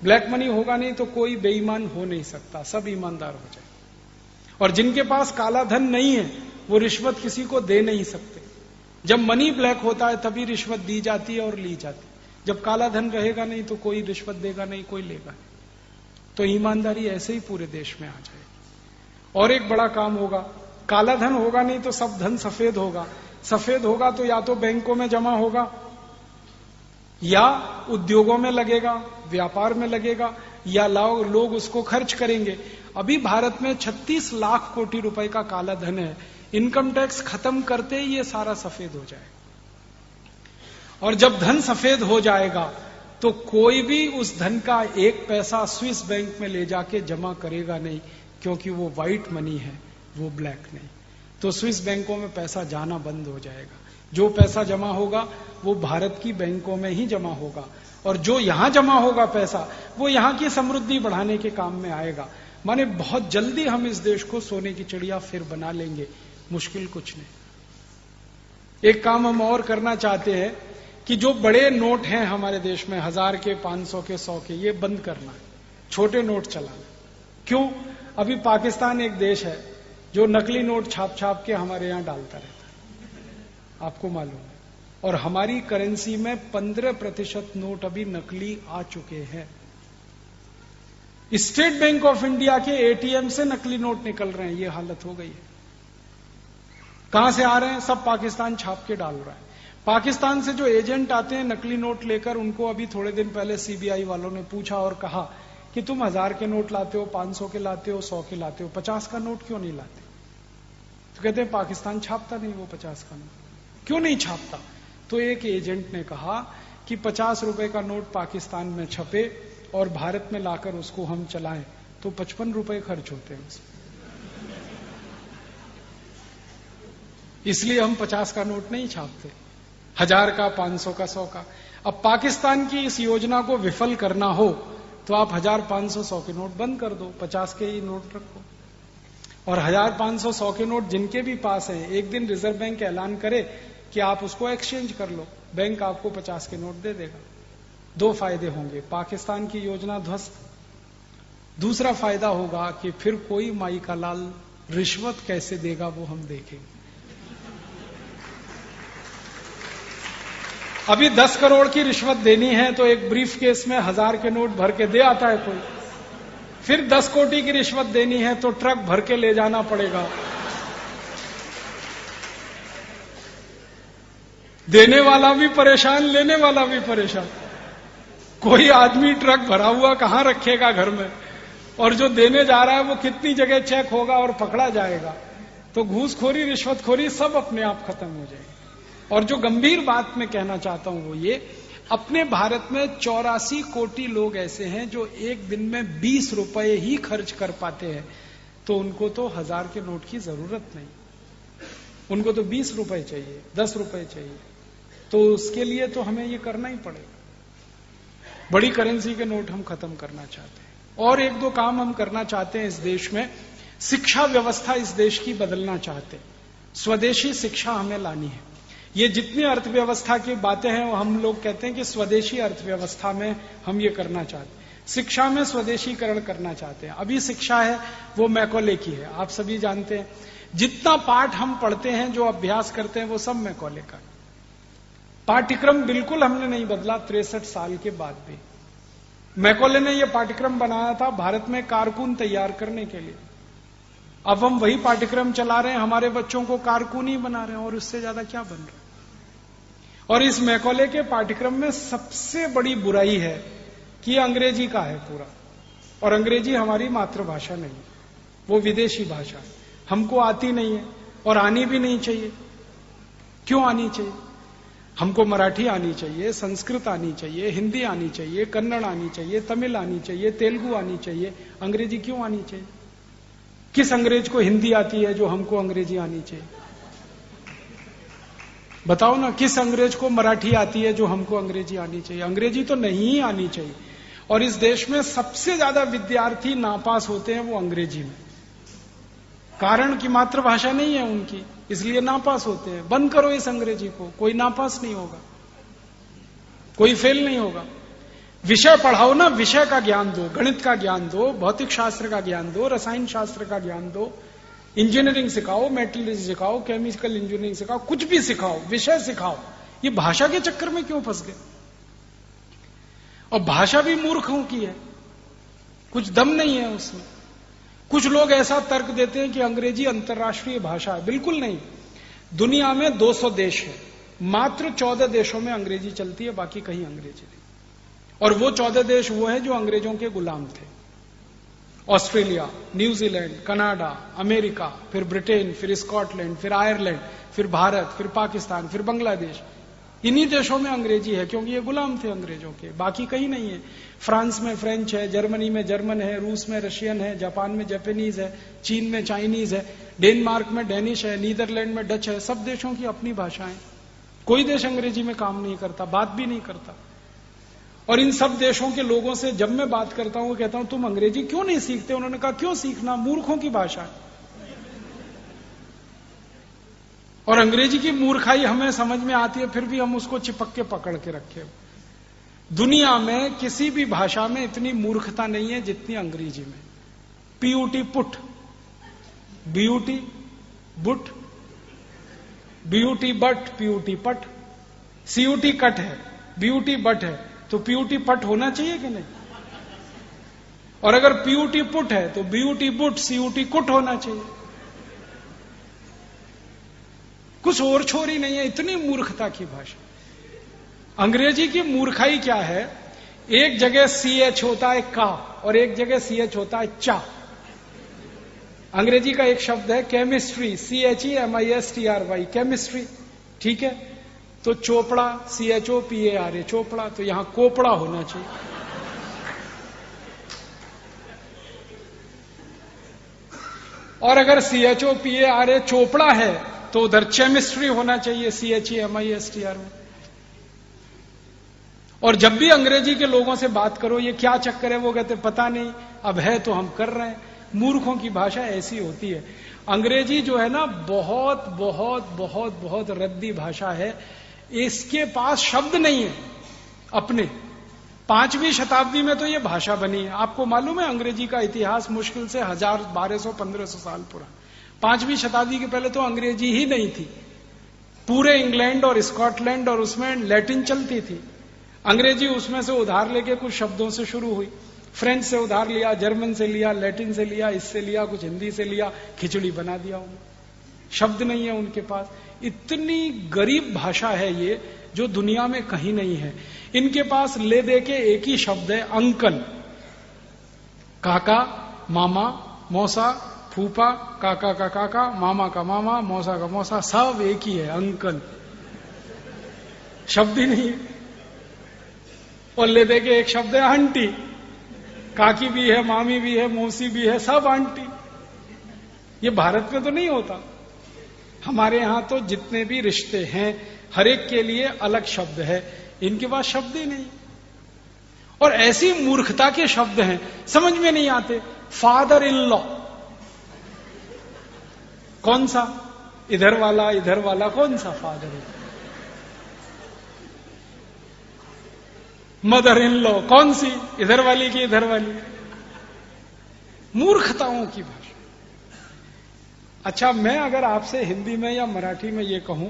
[SPEAKER 1] ब्लैक मनी होगा नहीं तो कोई बेईमान हो नहीं सकता, सब ईमानदार हो जाए। और जिनके पास काला धन नहीं है वो रिश्वत किसी को दे नहीं सकते। जब मनी ब्लैक होता है तभी रिश्वत दी जाती है और ली जाती है। जब काला धन रहेगा नहीं तो कोई रिश्वत देगा नहीं, कोई लेगा नहीं। तो ईमानदारी ऐसे ही पूरे देश में आ जाएगी। और एक बड़ा काम होगा, काला धन होगा नहीं तो सब धन सफेद होगा। सफेद होगा तो या तो बैंकों में जमा होगा या उद्योगों में लगेगा, व्यापार में लगेगा, या लोग उसको खर्च करेंगे। अभी भारत में 36 लाख कोटी रुपए का काला धन है। इनकम टैक्स खत्म करते ही ये सारा सफेद हो जाएगा। और जब धन सफेद हो जाएगा तो कोई भी उस धन का एक पैसा स्विस बैंक में ले जाके जमा करेगा नहीं, क्योंकि वो व्हाइट मनी है, वो ब्लैक नहीं। तो स्विस बैंकों में पैसा जाना बंद हो जाएगा। जो पैसा जमा होगा वो भारत की बैंकों में ही जमा होगा, और जो यहां जमा होगा पैसा वो यहां की समृद्धि बढ़ाने के काम में आएगा। माने बहुत जल्दी हम इस देश को सोने की चिड़िया फिर बना लेंगे, मुश्किल कुछ नहीं। एक काम हम और करना चाहते हैं कि जो बड़े नोट हैं हमारे देश में, 1000 के, 500 के, 100 के, ये बंद करना है, छोटे नोट चलाना। क्यों? अभी पाकिस्तान एक देश है जो नकली नोट छाप छाप के हमारे यहां डालता रहता है, आपको मालूम है। और हमारी करेंसी में 15% नोट अभी नकली आ चुके हैं। स्टेट बैंक ऑफ इंडिया के एटीएम से नकली नोट निकल रहे हैं, ये हालत हो गई है। कहां से आ रहे हैं? सब पाकिस्तान छाप के डाल रहा है। पाकिस्तान से जो एजेंट आते हैं नकली नोट लेकर, उनको अभी थोड़े दिन पहले सीबीआई वालों ने पूछा और कहा कि तुम 1000 के नोट लाते हो, 500 के लाते हो, 100 के लाते हो, 50 का नोट क्यों नहीं लाते? तो कहते हैं पाकिस्तान छापता नहीं वो 50 का नोट। क्यों नहीं छापता? तो एक एजेंट ने कहा कि 50 रुपए का नोट पाकिस्तान में छपे और भारत में लाकर उसको हम चलाएं तो 55 रुपए खर्च होते हैं उसमें, इसलिए हम 50 का नोट नहीं छापते, 1000 का, 500 का, 100 का। अब पाकिस्तान की इस योजना को विफल करना हो तो आप 1000, 500, 100 के नोट बंद कर दो, 50 के ही नोट रखो। और 1000, 500, 100 के नोट जिनके भी पास हैं, एक दिन रिजर्व बैंक ऐलान करे कि आप उसको एक्सचेंज कर लो, बैंक आपको 50 के नोट दे देगा। 2 फायदे होंगे, पाकिस्तान की योजना ध्वस्त। दूसरा फायदा होगा कि फिर कोई माई का लाल रिश्वत कैसे देगा वो हम देखेंगे। अभी 10 करोड़ की रिश्वत देनी है तो एक ब्रीफ केस में 1000 के नोट भर के दे आता है कोई। फिर 10 कोटी की रिश्वत देनी है तो ट्रक भर के ले जाना पड़ेगा। देने वाला भी परेशान, लेने वाला भी परेशान। कोई आदमी ट्रक भरा हुआ कहां रखेगा घर में, और जो देने जा रहा है वो कितनी जगह चेक होगा और पकड़ा जाएगा। तो घूसखोरी, रिश्वतखोरी सब अपने आप खत्म हो जाएगी। और जो गंभीर बात मैं कहना चाहता हूं वो ये, अपने भारत में 84 कोटी लोग ऐसे हैं जो एक दिन में 20 रुपए ही खर्च कर पाते हैं, तो उनको तो 1000 के नोट की जरूरत नहीं, उनको तो 20 रुपए चाहिए, 10 रुपए चाहिए। तो उसके लिए तो हमें ये करना ही पड़ेगा। बड़ी करेंसी के नोट हम खत्म करना चाहते हैं। और 1-2 काम हम करना चाहते हैं इस देश में। शिक्षा व्यवस्था इस देश की बदलना चाहते हैं, स्वदेशी शिक्षा हमें लानी है। ये जितनी अर्थव्यवस्था की बातें हैं वो हम लोग कहते हैं कि स्वदेशी अर्थव्यवस्था में हम ये करना चाहते हैं, शिक्षा में स्वदेशीकरण करना चाहते हैं। अभी शिक्षा है वो मैकॉले की है, आप सभी जानते हैं। जितना पाठ हम पढ़ते हैं, जो अभ्यास करते हैं, वो सब मैकॉले का। पाठ्यक्रम बिल्कुल हमने नहीं बदला 63 साल के बाद भी। मैकॉले ने यह पाठ्यक्रम बनाया था भारत में कारकुन तैयार करने के लिए। अब हम वही पाठ्यक्रम चला रहे हैं, हमारे बच्चों को कारकुन ही बना रहे हैं, और उससे ज्यादा क्या बन रहा है। और इस मैकॉले के पाठ्यक्रम में सबसे बड़ी बुराई है कि यह अंग्रेजी का है पूरा, और अंग्रेजी हमारी मातृभाषा नहीं, वो विदेशी भाषा है, हमको आती नहीं है और आनी भी नहीं चाहिए। क्यों आनी चाहिए? हमको मराठी आनी चाहिए, संस्कृत आनी चाहिए, हिंदी आनी चाहिए, कन्नड़ आनी चाहिए, तमिल आनी चाहिए, तेलुगु आनी चाहिए। अंग्रेजी क्यों आनी चाहिए? किस अंग्रेज को हिंदी आती है जो हमको अंग्रेजी आनी चाहिए? बताओ ना, किस अंग्रेज को मराठी आती है जो हमको अंग्रेजी आनी चाहिए? अंग्रेजी तो नहीं आनी चाहिए। और इस देश में सबसे ज्यादा विद्यार्थी नापास होते हैं वो अंग्रेजी में, कारण की मातृभाषा नहीं है उनकी, इसलिए नापास होते हैं। बंद करो इस अंग्रेजी को, कोई नापास नहीं होगा, कोई फेल नहीं होगा। विषय पढ़ाओ ना, विषय का ज्ञान दो, गणित का ज्ञान दो, भौतिक शास्त्र का ज्ञान दो, रसायन शास्त्र का ज्ञान दो, इंजीनियरिंग सिखाओ, मेटलर्जी सिखाओ, केमिकल इंजीनियरिंग सिखाओ, कुछ भी सिखाओ, विषय सिखाओ। ये भाषा के चक्कर में क्यों फंस गए? और भाषा भी मूर्खों की है। कुछ दम नहीं है उसमें। कुछ लोग ऐसा तर्क देते हैं कि अंग्रेजी अंतर्राष्ट्रीय भाषा है। बिल्कुल नहीं। दुनिया में 200 देश है, मात्र 14 देशों में अंग्रेजी चलती है, बाकी कहीं अंग्रेजी नहीं। और वो 14 देश वो है जो अंग्रेजों के गुलाम थे। ऑस्ट्रेलिया, न्यूजीलैंड, कनाडा, अमेरिका, फिर ब्रिटेन, फिर स्कॉटलैंड, फिर आयरलैंड, फिर भारत, फिर पाकिस्तान, फिर बांग्लादेश। इन्हीं देशों में अंग्रेजी है क्योंकि ये गुलाम थे अंग्रेजों के, बाकी कहीं नहीं है। फ्रांस में फ्रेंच है, जर्मनी में जर्मन है, रूस में रशियन है, जापान में जापानीज है, चीन में चाइनीज है, डेनमार्क में डेनिश है, नीदरलैंड में डच है। सब देशों की अपनी भाषाएं। कोई देश अंग्रेजी में काम नहीं करता, बात भी नहीं करता। और इन सब देशों के लोगों से जब मैं बात करता हूं, कहता हूं तुम अंग्रेजी क्यों नहीं सीखते? उन्होंने कहा क्यों सीखना, मूर्खों की भाषा है। और अंग्रेजी की मूर्खाई हमें समझ में आती है, फिर भी हम उसको चिपक के पकड़ के रखे। दुनिया में किसी भी भाषा में इतनी मूर्खता नहीं है जितनी अंग्रेजी में। PUT put, BUT boot, BUT but, PUT पट, सीयूटी कट है, बीयूटी बट है, तो पीयूटी पट होना चाहिए कि नहीं? और अगर पीयूटी पुट है तो बीयूटी बुट, सीयूटी कुट होना चाहिए। कुछ और छोर ही नहीं है, इतनी मूर्खता की भाषा। अंग्रेजी की मूर्खाई क्या है? एक जगह CH होता है का, और एक जगह CH होता है चा। अंग्रेजी का एक शब्द है केमिस्ट्री, CHEMISTRY, केमिस्ट्री, ठीक है? तो चोपड़ा, CHOPARA, चोपड़ा, तो यहां कोपड़ा होना चाहिए। और अगर CHOPARA चोपड़ा है तो उधर केमिस्ट्री होना चाहिए, CHEMISTRY में। और जब भी अंग्रेजी के लोगों से बात करो ये क्या चक्कर है, वो कहते पता नहीं, अब है तो हम कर रहे हैं। मूर्खों की भाषा ऐसी होती है। अंग्रेजी जो है ना, बहुत बहुत बहुत बहुत रद्दी भाषा है। इसके पास शब्द नहीं है अपने। 5वीं शताब्दी में तो ये भाषा बनी है। आपको मालूम है अंग्रेजी का इतिहास मुश्किल से 1000, 1200, 1500 साल पुराना। 5वीं शताब्दी के पहले तो अंग्रेजी ही नहीं थी। पूरे इंग्लैंड और स्कॉटलैंड और उसमें लैटिन चलती थी। अंग्रेजी उसमें से उधार लेके कुछ शब्दों से शुरू हुई। फ्रेंच से उधार लिया, जर्मन से लिया, लैटिन से लिया, इससे लिया, कुछ हिंदी से लिया, खिचड़ी बना दिया उन्होंने। शब्द नहीं है उनके पास। इतनी गरीब भाषा है ये, जो दुनिया में कहीं नहीं है। इनके पास ले दे के एक ही शब्द है, अंकल। काका, मामा, मौसा, फूफा, काका का काका, मामा का मामा, मौसा का मौसा, सब एक ही है, अंकल। शब्द ही नहीं है। और ले दे के एक शब्द है आंटी। काकी भी है, मामी भी है, मौसी भी है, सब आंटी। ये भारत में तो नहीं होता। हमारे यहां तो जितने भी रिश्ते हैं, हर एक के लिए अलग शब्द है। इनके पास शब्द ही नहीं। और ऐसी मूर्खता के शब्द हैं, समझ में नहीं आते। फादर इन लॉ, कौन सा? इधर वाला कौन सा father in? Mother in law कौन सी? इधर वाली की इधर वाली। मूर्खताओं की भाषा। अच्छा, मैं अगर आपसे हिंदी में या मराठी में ये कहूं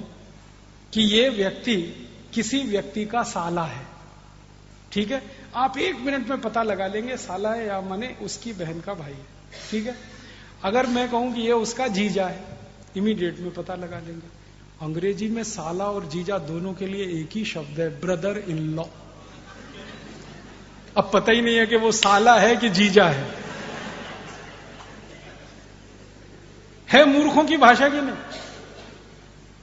[SPEAKER 1] कि ये व्यक्ति किसी व्यक्ति का साला है, ठीक है? आप 1 मिनट में पता लगा लेंगे साला है या माने उसकी बहन का भाई है, ठीक है? अगर मैं कहूं कि ये उसका जीजा है, इमीडिएट में पता लगा लेंगे। अंग्रेजी में साला और जीजा दोनों के लिए एक ही शब्द है, ब्रदर इन लॉ। अब पता ही नहीं है कि वो साला है कि जीजा है मूर्खों की भाषा की नहीं?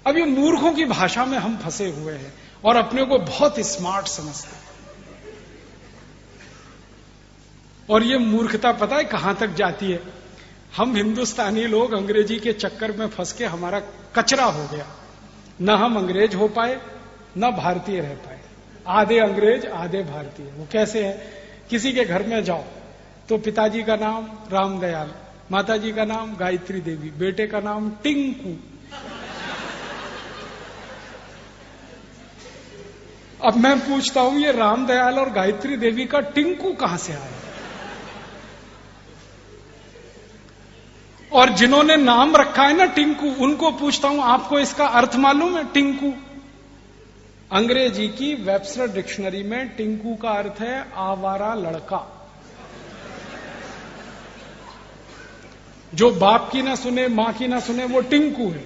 [SPEAKER 1] अब ये मूर्खों की भाषा में हम फंसे हुए हैं और अपने को बहुत स्मार्ट समझते हैं। और ये मूर्खता पता है कहां तक जाती है? हम हिंदुस्तानी लोग अंग्रेजी के चक्कर में फंस के हमारा कचरा हो गया। न हम अंग्रेज हो पाए, न भारतीय रह पाए। आधे अंग्रेज आधे भारतीय। वो कैसे है? किसी के घर में जाओ तो पिताजी का नाम रामदयाल, माताजी का नाम गायत्री देवी, बेटे का नाम टिंकू। अब मैं पूछता हूं ये रामदयाल और गायत्री देवी का टिंकू कहां से आया? और जिन्होंने नाम रखा है ना टिंकू, उनको पूछता हूं आपको इसका अर्थ मालूम है? टिंकू अंग्रेजी की वेबस्टर डिक्शनरी में टिंकू का अर्थ है आवारा लड़का। जो बाप की ना सुने, मां की ना सुने, वो टिंकू है।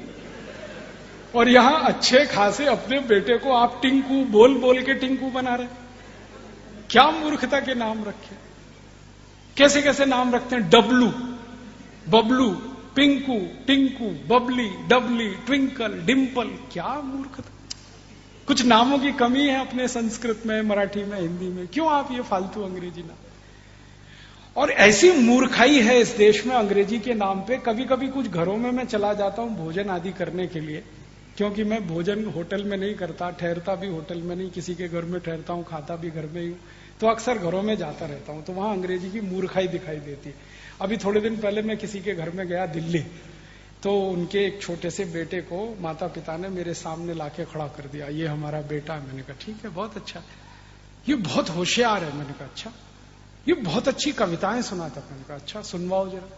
[SPEAKER 1] और यहां अच्छे खासे अपने बेटे को आप टिंकू बोल बोल के टिंकू बना रहे। क्या मूर्खता के नाम रखे, कैसे कैसे नाम रखते हैं। Dablu, Bablu, Pinku, Tinku, Babli, Dabli, Twinkle, Dimple. क्या मूर्खता। कुछ नामों की कमी है अपने संस्कृत में, मराठी में, हिंदी में। क्यों आप ये फालतू अंग्रेजी नाम। और ऐसी मूर्खाई है इस देश में अंग्रेजी के नाम पे। कभी कभी कुछ घरों में मैं चला जाता हूं भोजन आदि करने के लिए, क्योंकि मैं भोजन होटल में नहीं करता, ठहरता भी होटल में नहीं, किसी के घर में ठहरता हूं, खाता भी घर में ही हूं, तो अक्सर घरों में जाता रहता हूं, तो वहां अंग्रेजी की मूर्खाई दिखाई देती है। अभी थोड़े दिन पहले मैं किसी के घर में गया दिल्ली, तो उनके एक छोटे से बेटे को माता पिता ने मेरे सामने लाके खड़ा कर दिया, ये हमारा बेटा है। मैंने कहा ठीक है, बहुत अच्छा, ये बहुत होशियार है। मैंने कहा अच्छा, ये बहुत अच्छी कविताएं सुनाता। मैंने कहा अच्छा, सुनवाओ जरा।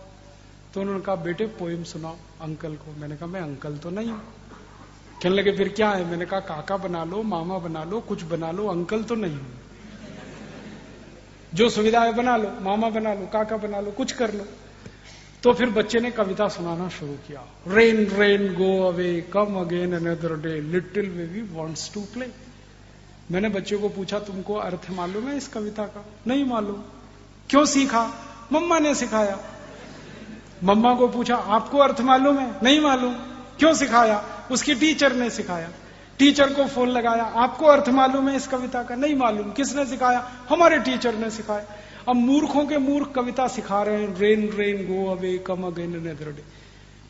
[SPEAKER 1] तो उन्होंने कहा बेटे पोएम सुनाओ अंकल को। मैंने कहा मैं अंकल तो नहीं हूं। कहने लगे फिर क्या है। मैंने कहा काका बना लो, मामा बना लो, कुछ बना लो, अंकल तो नहीं हूं। जो सुविधा है बना लो, मामा बना लो, काका बना लो, कुछ कर लो। तो फिर बच्चे ने कविता सुनाना शुरू किया। Rain rain go away, come again another day, little baby wants to play. मैंने बच्चे को पूछा तुमको अर्थ मालूम है इस कविता का। नहीं मालूम। क्यों सीखा। मम्मा ने सिखाया। मम्मा को पूछा आपको अर्थ मालूम है। नहीं मालूम। क्यों सिखाया। उसकी टीचर ने सिखाया। टीचर को फोन लगाया, आपको अर्थ मालूम है इस कविता का। नहीं मालूम। किसने सिखाया। हमारे टीचर ने सिखाया। अब मूर्खों के मूर्ख कविता सिखा रहे हैं, rain rain go away, come again another day.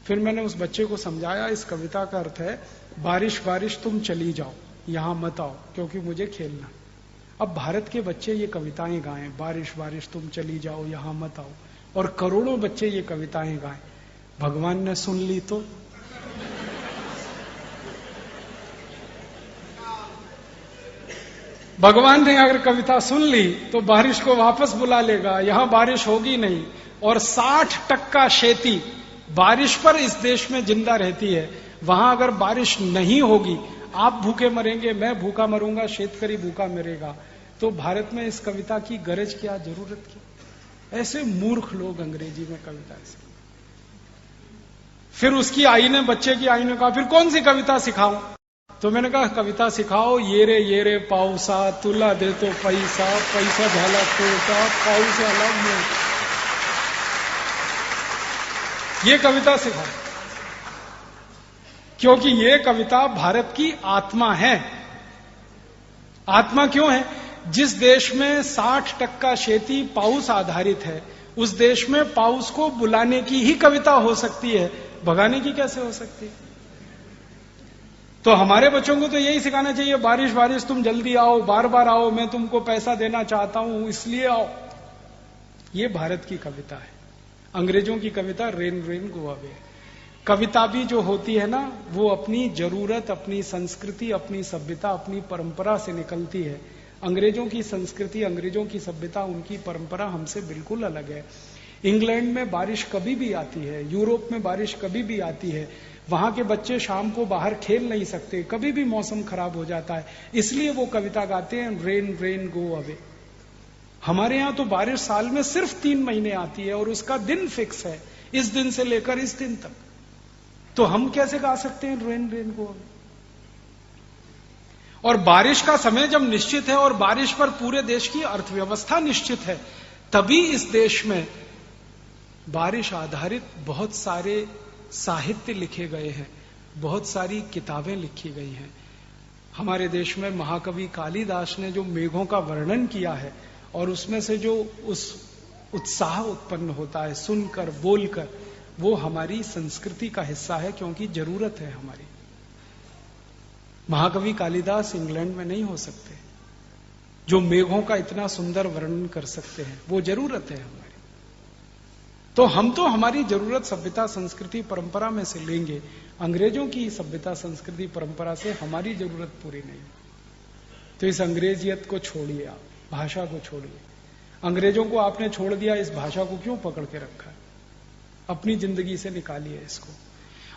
[SPEAKER 1] फिर मैंने उस बच्चे को समझाया इस कविता का अर्थ है बारिश बारिश तुम चली जाओ, यहां मत आओ क्योंकि मुझे खेलना। अब भारत के बच्चे ये कविताएं गाएं, बारिश बारिश तुम चली जाओ, यहां मत आओ, और करोड़ों बच्चे ये कविताएं गाएं, भगवान ने सुन ली तो। भगवान ने अगर कविता सुन ली तो बारिश को वापस बुला लेगा, यहां बारिश होगी नहीं। और 60% खेती बारिश पर इस देश में जिंदा रहती है। वहां अगर बारिश नहीं होगी, आप भूखे मरेंगे, मैं भूखा मरूंगा, शेतकरी भूखा मरेगा, तो भारत में इस कविता की गरज क्या, जरूरत क्या। ऐसे मूर्ख लोग अंग्रेजी में कविता ऐसे। फिर उसकी आई ने, बच्चे की आई ने कहा फिर कौन सी कविता सिखाऊं। तो मैंने कहा कविता सिखाओ, ये रे पाऊसा, तुला दे तो पैसा, पैसा झाला कोटा, पाऊस आला मोठा। ये कविता सिखाओ, क्योंकि ये कविता भारत की आत्मा है। आत्मा क्यों है। जिस देश में 60% खेती पाउस आधारित है, उस देश में पाउस को बुलाने की ही कविता हो सकती है, भगाने की कैसे हो सकती है। तो हमारे बच्चों को तो यही सिखाना चाहिए, बारिश बारिश तुम जल्दी आओ, बार बार आओ, मैं तुमको पैसा देना चाहता हूं इसलिए आओ। ये भारत की कविता है। अंग्रेजों की कविता रेन रेन गो अवे। कविता भी जो होती है ना, वो अपनी जरूरत, अपनी संस्कृति, अपनी सभ्यता, अपनी परंपरा से निकलती है। अंग्रेजों की संस्कृति, अंग्रेजों की सभ्यता, उनकी परंपरा हमसे बिल्कुल अलग है। इंग्लैंड में बारिश कभी भी आती है, यूरोप में बारिश कभी भी आती है। वहां के बच्चे शाम को बाहर खेल नहीं सकते, कभी भी मौसम खराब हो जाता है, इसलिए वो कविता गाते हैं रेन रेन गो अवे। हमारे यहां तो बारिश साल में सिर्फ 3 महीने आती है और उसका दिन फिक्स है, इस दिन से लेकर इस दिन तक। तो हम कैसे गा सकते हैं रेन रेन गो अवे। और बारिश का समय जब निश्चित है और बारिश पर पूरे देश की अर्थव्यवस्था निश्चित है, तभी इस देश में बारिश आधारित बहुत सारे साहित्य लिखे गए हैं, बहुत सारी किताबें लिखी गई हैं। हमारे देश में महाकवि कालिदास ने जो मेघों का वर्णन किया है, और उसमें से जो उस उत्साह उत्पन्न होता है सुनकर, बोलकर, वो हमारी संस्कृति का हिस्सा है, क्योंकि जरूरत है हमारी। महाकवि कालिदास इंग्लैंड में नहीं हो सकते, जो मेघों का इतना सुंदर वर्णन कर सकते हैं, वो जरूरत है हमारी। तो हम तो हमारी जरूरत सभ्यता, संस्कृति, परंपरा में से लेंगे, अंग्रेजों की सभ्यता, संस्कृति, परंपरा से हमारी जरूरत पूरी नहीं। तो इस अंग्रेजियत को छोड़िए, आप भाषा को छोड़िए। अंग्रेजों को आपने छोड़ दिया, इस भाषा को क्यों पकड़ के रखा है। अपनी जिंदगी से निकालिए इसको,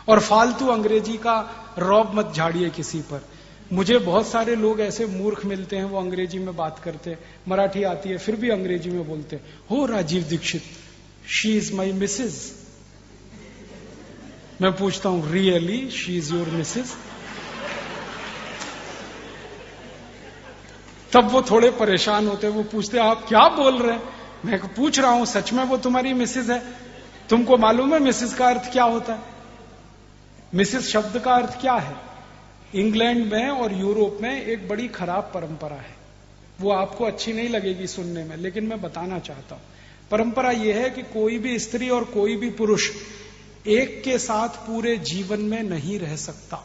[SPEAKER 1] और फालतू अंग्रेजी का रौब मत झाड़िए किसी पर। मुझे बहुत सारे लोग ऐसे मूर्ख मिलते हैं, वो अंग्रेजी में बात करते हैं, मराठी आती है फिर भी अंग्रेजी में बोलते हैं, हो Rajiv Dixit, she is my missus. मैं पूछता हूं really she is your missus? तब वो थोड़े परेशान होते, वो पूछते आप क्या बोल रहे हैं? मैं पूछ रहा हूं सच में वो तुम्हारी मिसेज है? तुमको मालूम है मिसेज का अर्थ क्या होता है? मिसेज शब्द का अर्थ क्या है? इंग्लैंड में और यूरोप में एक बड़ी खराब परंपरा है, वो आपको अच्छी नहीं लगेगी सुनने में, लेकिन मैं बताना चाहता हूं। परंपरा यह है कि कोई भी स्त्री और कोई भी पुरुष एक के साथ पूरे जीवन में नहीं रह सकता।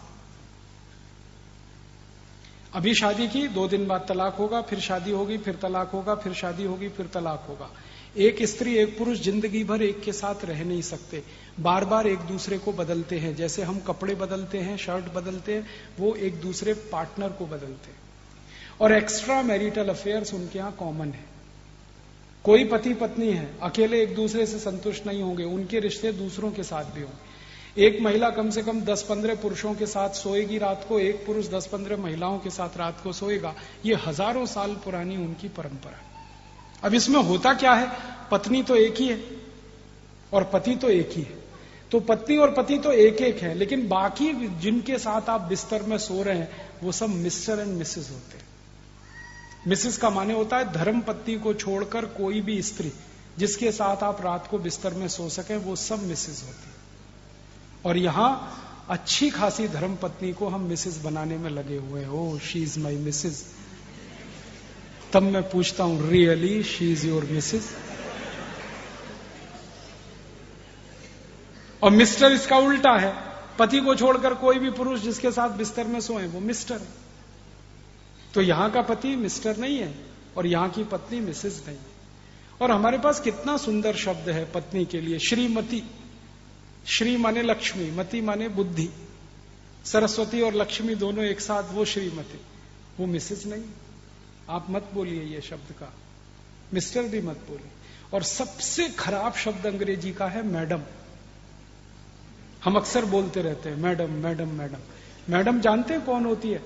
[SPEAKER 1] अभी शादी की, 2 दिन बाद तलाक होगा, फिर शादी होगी, फिर तलाक होगा, फिर शादी होगी, फिर तलाक होगा। एक स्त्री एक पुरुष जिंदगी भर एक के साथ रह नहीं सकते, बार बार एक दूसरे को बदलते हैं। जैसे हम कपड़े बदलते हैं, शर्ट बदलते हैं, वो एक दूसरे पार्टनर को बदलते हैं। और एक्स्ट्रा मैरिटल अफेयर्स उनके यहां कॉमन है। कोई पति पत्नी है, अकेले एक दूसरे से संतुष्ट नहीं होंगे, उनके रिश्ते दूसरों के साथ भी होंगे। एक महिला कम से कम 10-15 पुरुषों के साथ सोएगी रात को, एक पुरुष 10-15 महिलाओं के साथ रात को सोएगा। ये हजारों साल पुरानी उनकी परंपरा है। अब इसमें होता क्या है, पत्नी तो एक ही है और पति तो एक ही है, तो पत्नी और पति तो एक एक है, लेकिन बाकी जिनके साथ आप बिस्तर में सो रहे हैं वो सब मिस्टर एंड मिसेस होते हैं। मिसेस का माने होता है धर्म पत्नी को छोड़कर कोई भी स्त्री जिसके साथ आप रात को बिस्तर में सो सके, वो सब मिसेस होती है। और यहां अच्छी खासी धर्म पत्नी को हम मिसेस बनाने में लगे हुए हैं। Oh she is my Mrs. तब मैं पूछता हूं really she is your Mrs? और मिस्टर इसका उल्टा है, पति को छोड़कर कोई भी पुरुष जिसके साथ बिस्तर में सोए वो मिस्टर है। तो यहां का पति मिस्टर नहीं है और यहां की पत्नी मिसेस नहीं है। और हमारे पास कितना सुंदर शब्द है पत्नी के लिए, श्रीमती। श्री माने लक्ष्मी, मति माने बुद्धि। सरस्वती और लक्ष्मी दोनों एक साथ, वो श्रीमती, वो मिसेस नहीं। आप मत बोलिए ये शब्द का, मिस्टर भी मत बोलिए। और सबसे खराब शब्द अंग्रेजी का है मैडम। हम अक्सर बोलते रहते हैं मैडम मैडम मैडम। मैडम जानते हैं कौन होती है?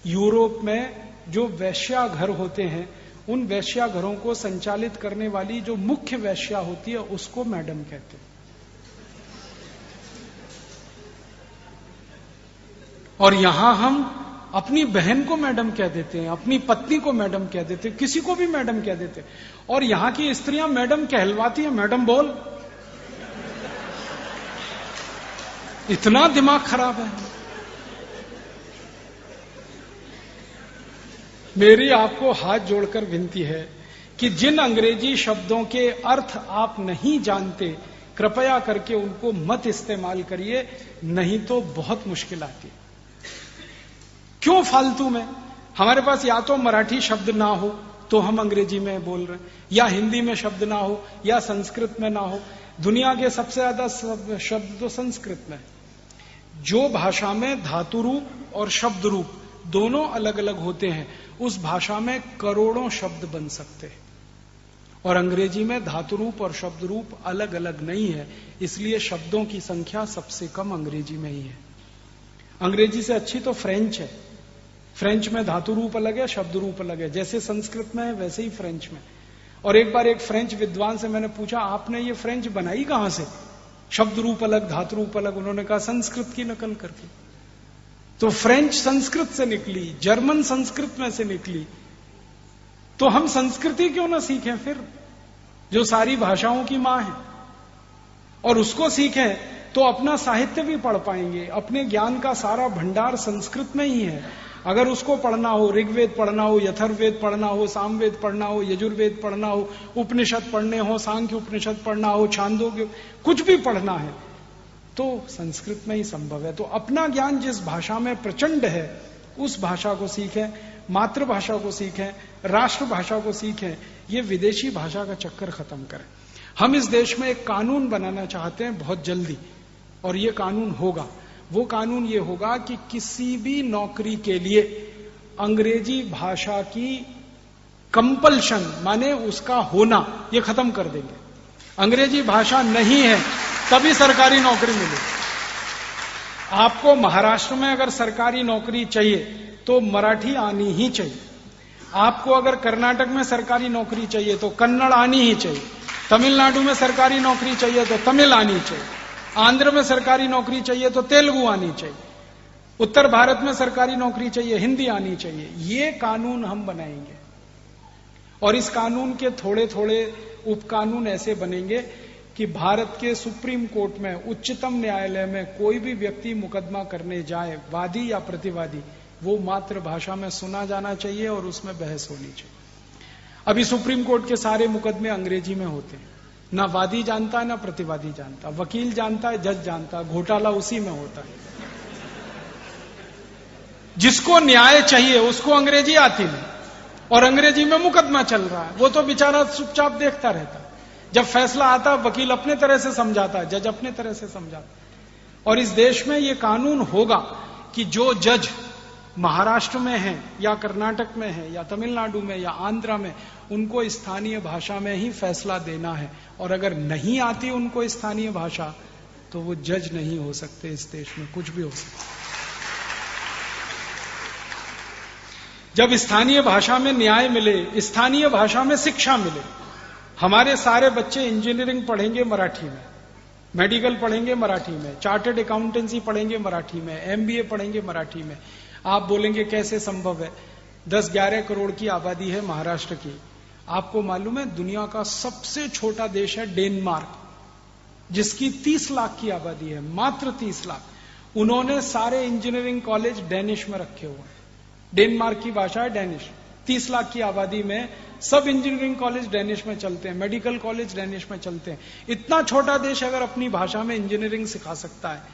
[SPEAKER 1] यूरोप में जो वैश्या घर होते हैं, उन वैश्या घरों को संचालित करने वाली जो मुख्य वैश्या होती है उसको मैडम कहते हैं। और यहां हम अपनी बहन को मैडम कह देते हैं, अपनी पत्नी को मैडम कह देते हैं, किसी को भी मैडम कह देते हैं। और यहां की स्त्रियां मैडम कहलवाती हैं, मैडम बोल। इतना दिमाग खराब है। मेरी आपको हाथ जोड़कर विनती है कि जिन अंग्रेजी शब्दों के अर्थ आप नहीं जानते, कृपया करके उनको मत इस्तेमाल करिए, नहीं तो बहुत मुश्किल आती है। क्यों फालतू में? हमारे पास या तो मराठी शब्द ना हो तो हम अंग्रेजी में बोल रहे हैं, या हिंदी में शब्द ना हो, या संस्कृत में ना हो। दुनिया के सबसे ज्यादा शब्द तो संस्कृत में। जो भाषा में धातु रूप और शब्द रूप दोनों अलग अलग होते हैं, उस भाषा में करोड़ों शब्द बन सकते हैं। और अंग्रेजी में धातु रूप और शब्द रूप अलग अलग नहीं है, इसलिए शब्दों की संख्या सबसे कम अंग्रेजी में ही है। अंग्रेजी से अच्छी तो फ्रेंच है। फ्रेंच में धातु रूप अलग है, शब्द रूप अलग है। जैसे संस्कृत में है वैसे ही फ्रेंच में। और एक बार एक फ्रेंच विद्वान से मैंने पूछा, आपने ये फ्रेंच बनाई कहां से? शब्द रूप अलग, धातु रूप अलग। उन्होंने कहा संस्कृत की नकल करके। तो फ्रेंच संस्कृत से निकली, जर्मन संस्कृत में से निकली, तो हम संस्कृति क्यों ना सीखें फिर, जो सारी भाषाओं की मां है। और उसको सीखें तो अपना साहित्य भी पढ़ पाएंगे। अपने ज्ञान का सारा भंडार संस्कृत में ही है। अगर उसको पढ़ना हो, ऋग्वेद पढ़ना हो, यथर्ववेद पढ़ना हो, सामवेद पढ़ना हो, यजुर्वेद पढ़ना हो, उपनिषद पढ़ने हो, सांख्य उपनिषद पढ़ना हो, छांदोग्य, कुछ भी पढ़ना है तो संस्कृत में ही संभव है। तो अपना ज्ञान जिस भाषा में प्रचंड है उस भाषा को सीखें, मातृभाषा को सीखें, राष्ट्रभाषा को सीखें। ये विदेशी भाषा का चक्कर खत्म करें। हम इस देश में एक कानून बनाना चाहते हैं बहुत जल्दी, और ये कानून होगा। वो कानून ये होगा कि किसी भी नौकरी के लिए अंग्रेजी भाषा की कंपल्शन माने उसका होना, ये खत्म कर देंगे। अंग्रेजी भाषा नहीं है तभी सरकारी नौकरी मिलेगी। आपको महाराष्ट्र में अगर सरकारी नौकरी चाहिए तो मराठी आनी ही चाहिए। आपको अगर कर्नाटक में सरकारी नौकरी चाहिए तो कन्नड़ आनी ही चाहिए। तमिलनाडु में सरकारी नौकरी चाहिए तो तमिल आनी चाहिए। आंध्र में सरकारी नौकरी चाहिए तो तेलुगु आनी चाहिए, उत्तर भारत में सरकारी नौकरी चाहिए हिंदी आनी चाहिए। ये कानून हम बनाएंगे और इस कानून के थोड़े थोड़े उपकानून ऐसे बनेंगे कि भारत के सुप्रीम कोर्ट में, उच्चतम न्यायालय में कोई भी व्यक्ति मुकदमा करने जाए, वादी या प्रतिवादी, वो मातृभाषा में सुना जाना चाहिए और उसमें बहस होनी चाहिए। अभी सुप्रीम कोर्ट के सारे मुकदमे अंग्रेजी में होते हैं, ना वादी जानता है ना प्रतिवादी जानता, वकील जानता है, जज जानता है, घोटाला उसी में होता है। जिसको न्याय चाहिए उसको अंग्रेजी आती नहीं और अंग्रेजी में मुकदमा चल रहा है, वो तो बेचारा चुपचाप देखता रहता है। जब फैसला आता है वकील अपने तरह से समझाता है, जज अपने तरह से समझाता है। और इस देश में ये कानून होगा कि जो जज महाराष्ट्र में है या कर्नाटक में है या तमिलनाडु में या आंध्र में, उनको स्थानीय भाषा में ही फैसला देना है। और अगर नहीं आती उनको स्थानीय भाषा तो वो जज नहीं हो सकते। इस देश में कुछ भी हो सकता है। जब स्थानीय भाषा में न्याय मिले, स्थानीय भाषा में शिक्षा मिले, हमारे सारे बच्चे इंजीनियरिंग पढ़ेंगे मराठी में, मेडिकल पढ़ेंगे मराठी में, चार्टर्ड अकाउंटेंसी पढ़ेंगे मराठी में, एमबीए पढ़ेंगे मराठी में। आप बोलेंगे कैसे संभव है? 10-11 करोड़ की आबादी है महाराष्ट्र की। आपको मालूम है दुनिया का सबसे छोटा देश है डेनमार्क, जिसकी 30 लाख की आबादी है, मात्र 30 लाख। उन्होंने सारे इंजीनियरिंग कॉलेज डेनिश में रखे हुए हैं। डेनमार्क की भाषा है डेनिश। 30 लाख की आबादी में सब इंजीनियरिंग कॉलेज डेनिश में चलते हैं, मेडिकल कॉलेज डेनिश में चलते हैं। इतना छोटा देश अगर अपनी भाषा में इंजीनियरिंग सिखा सकता है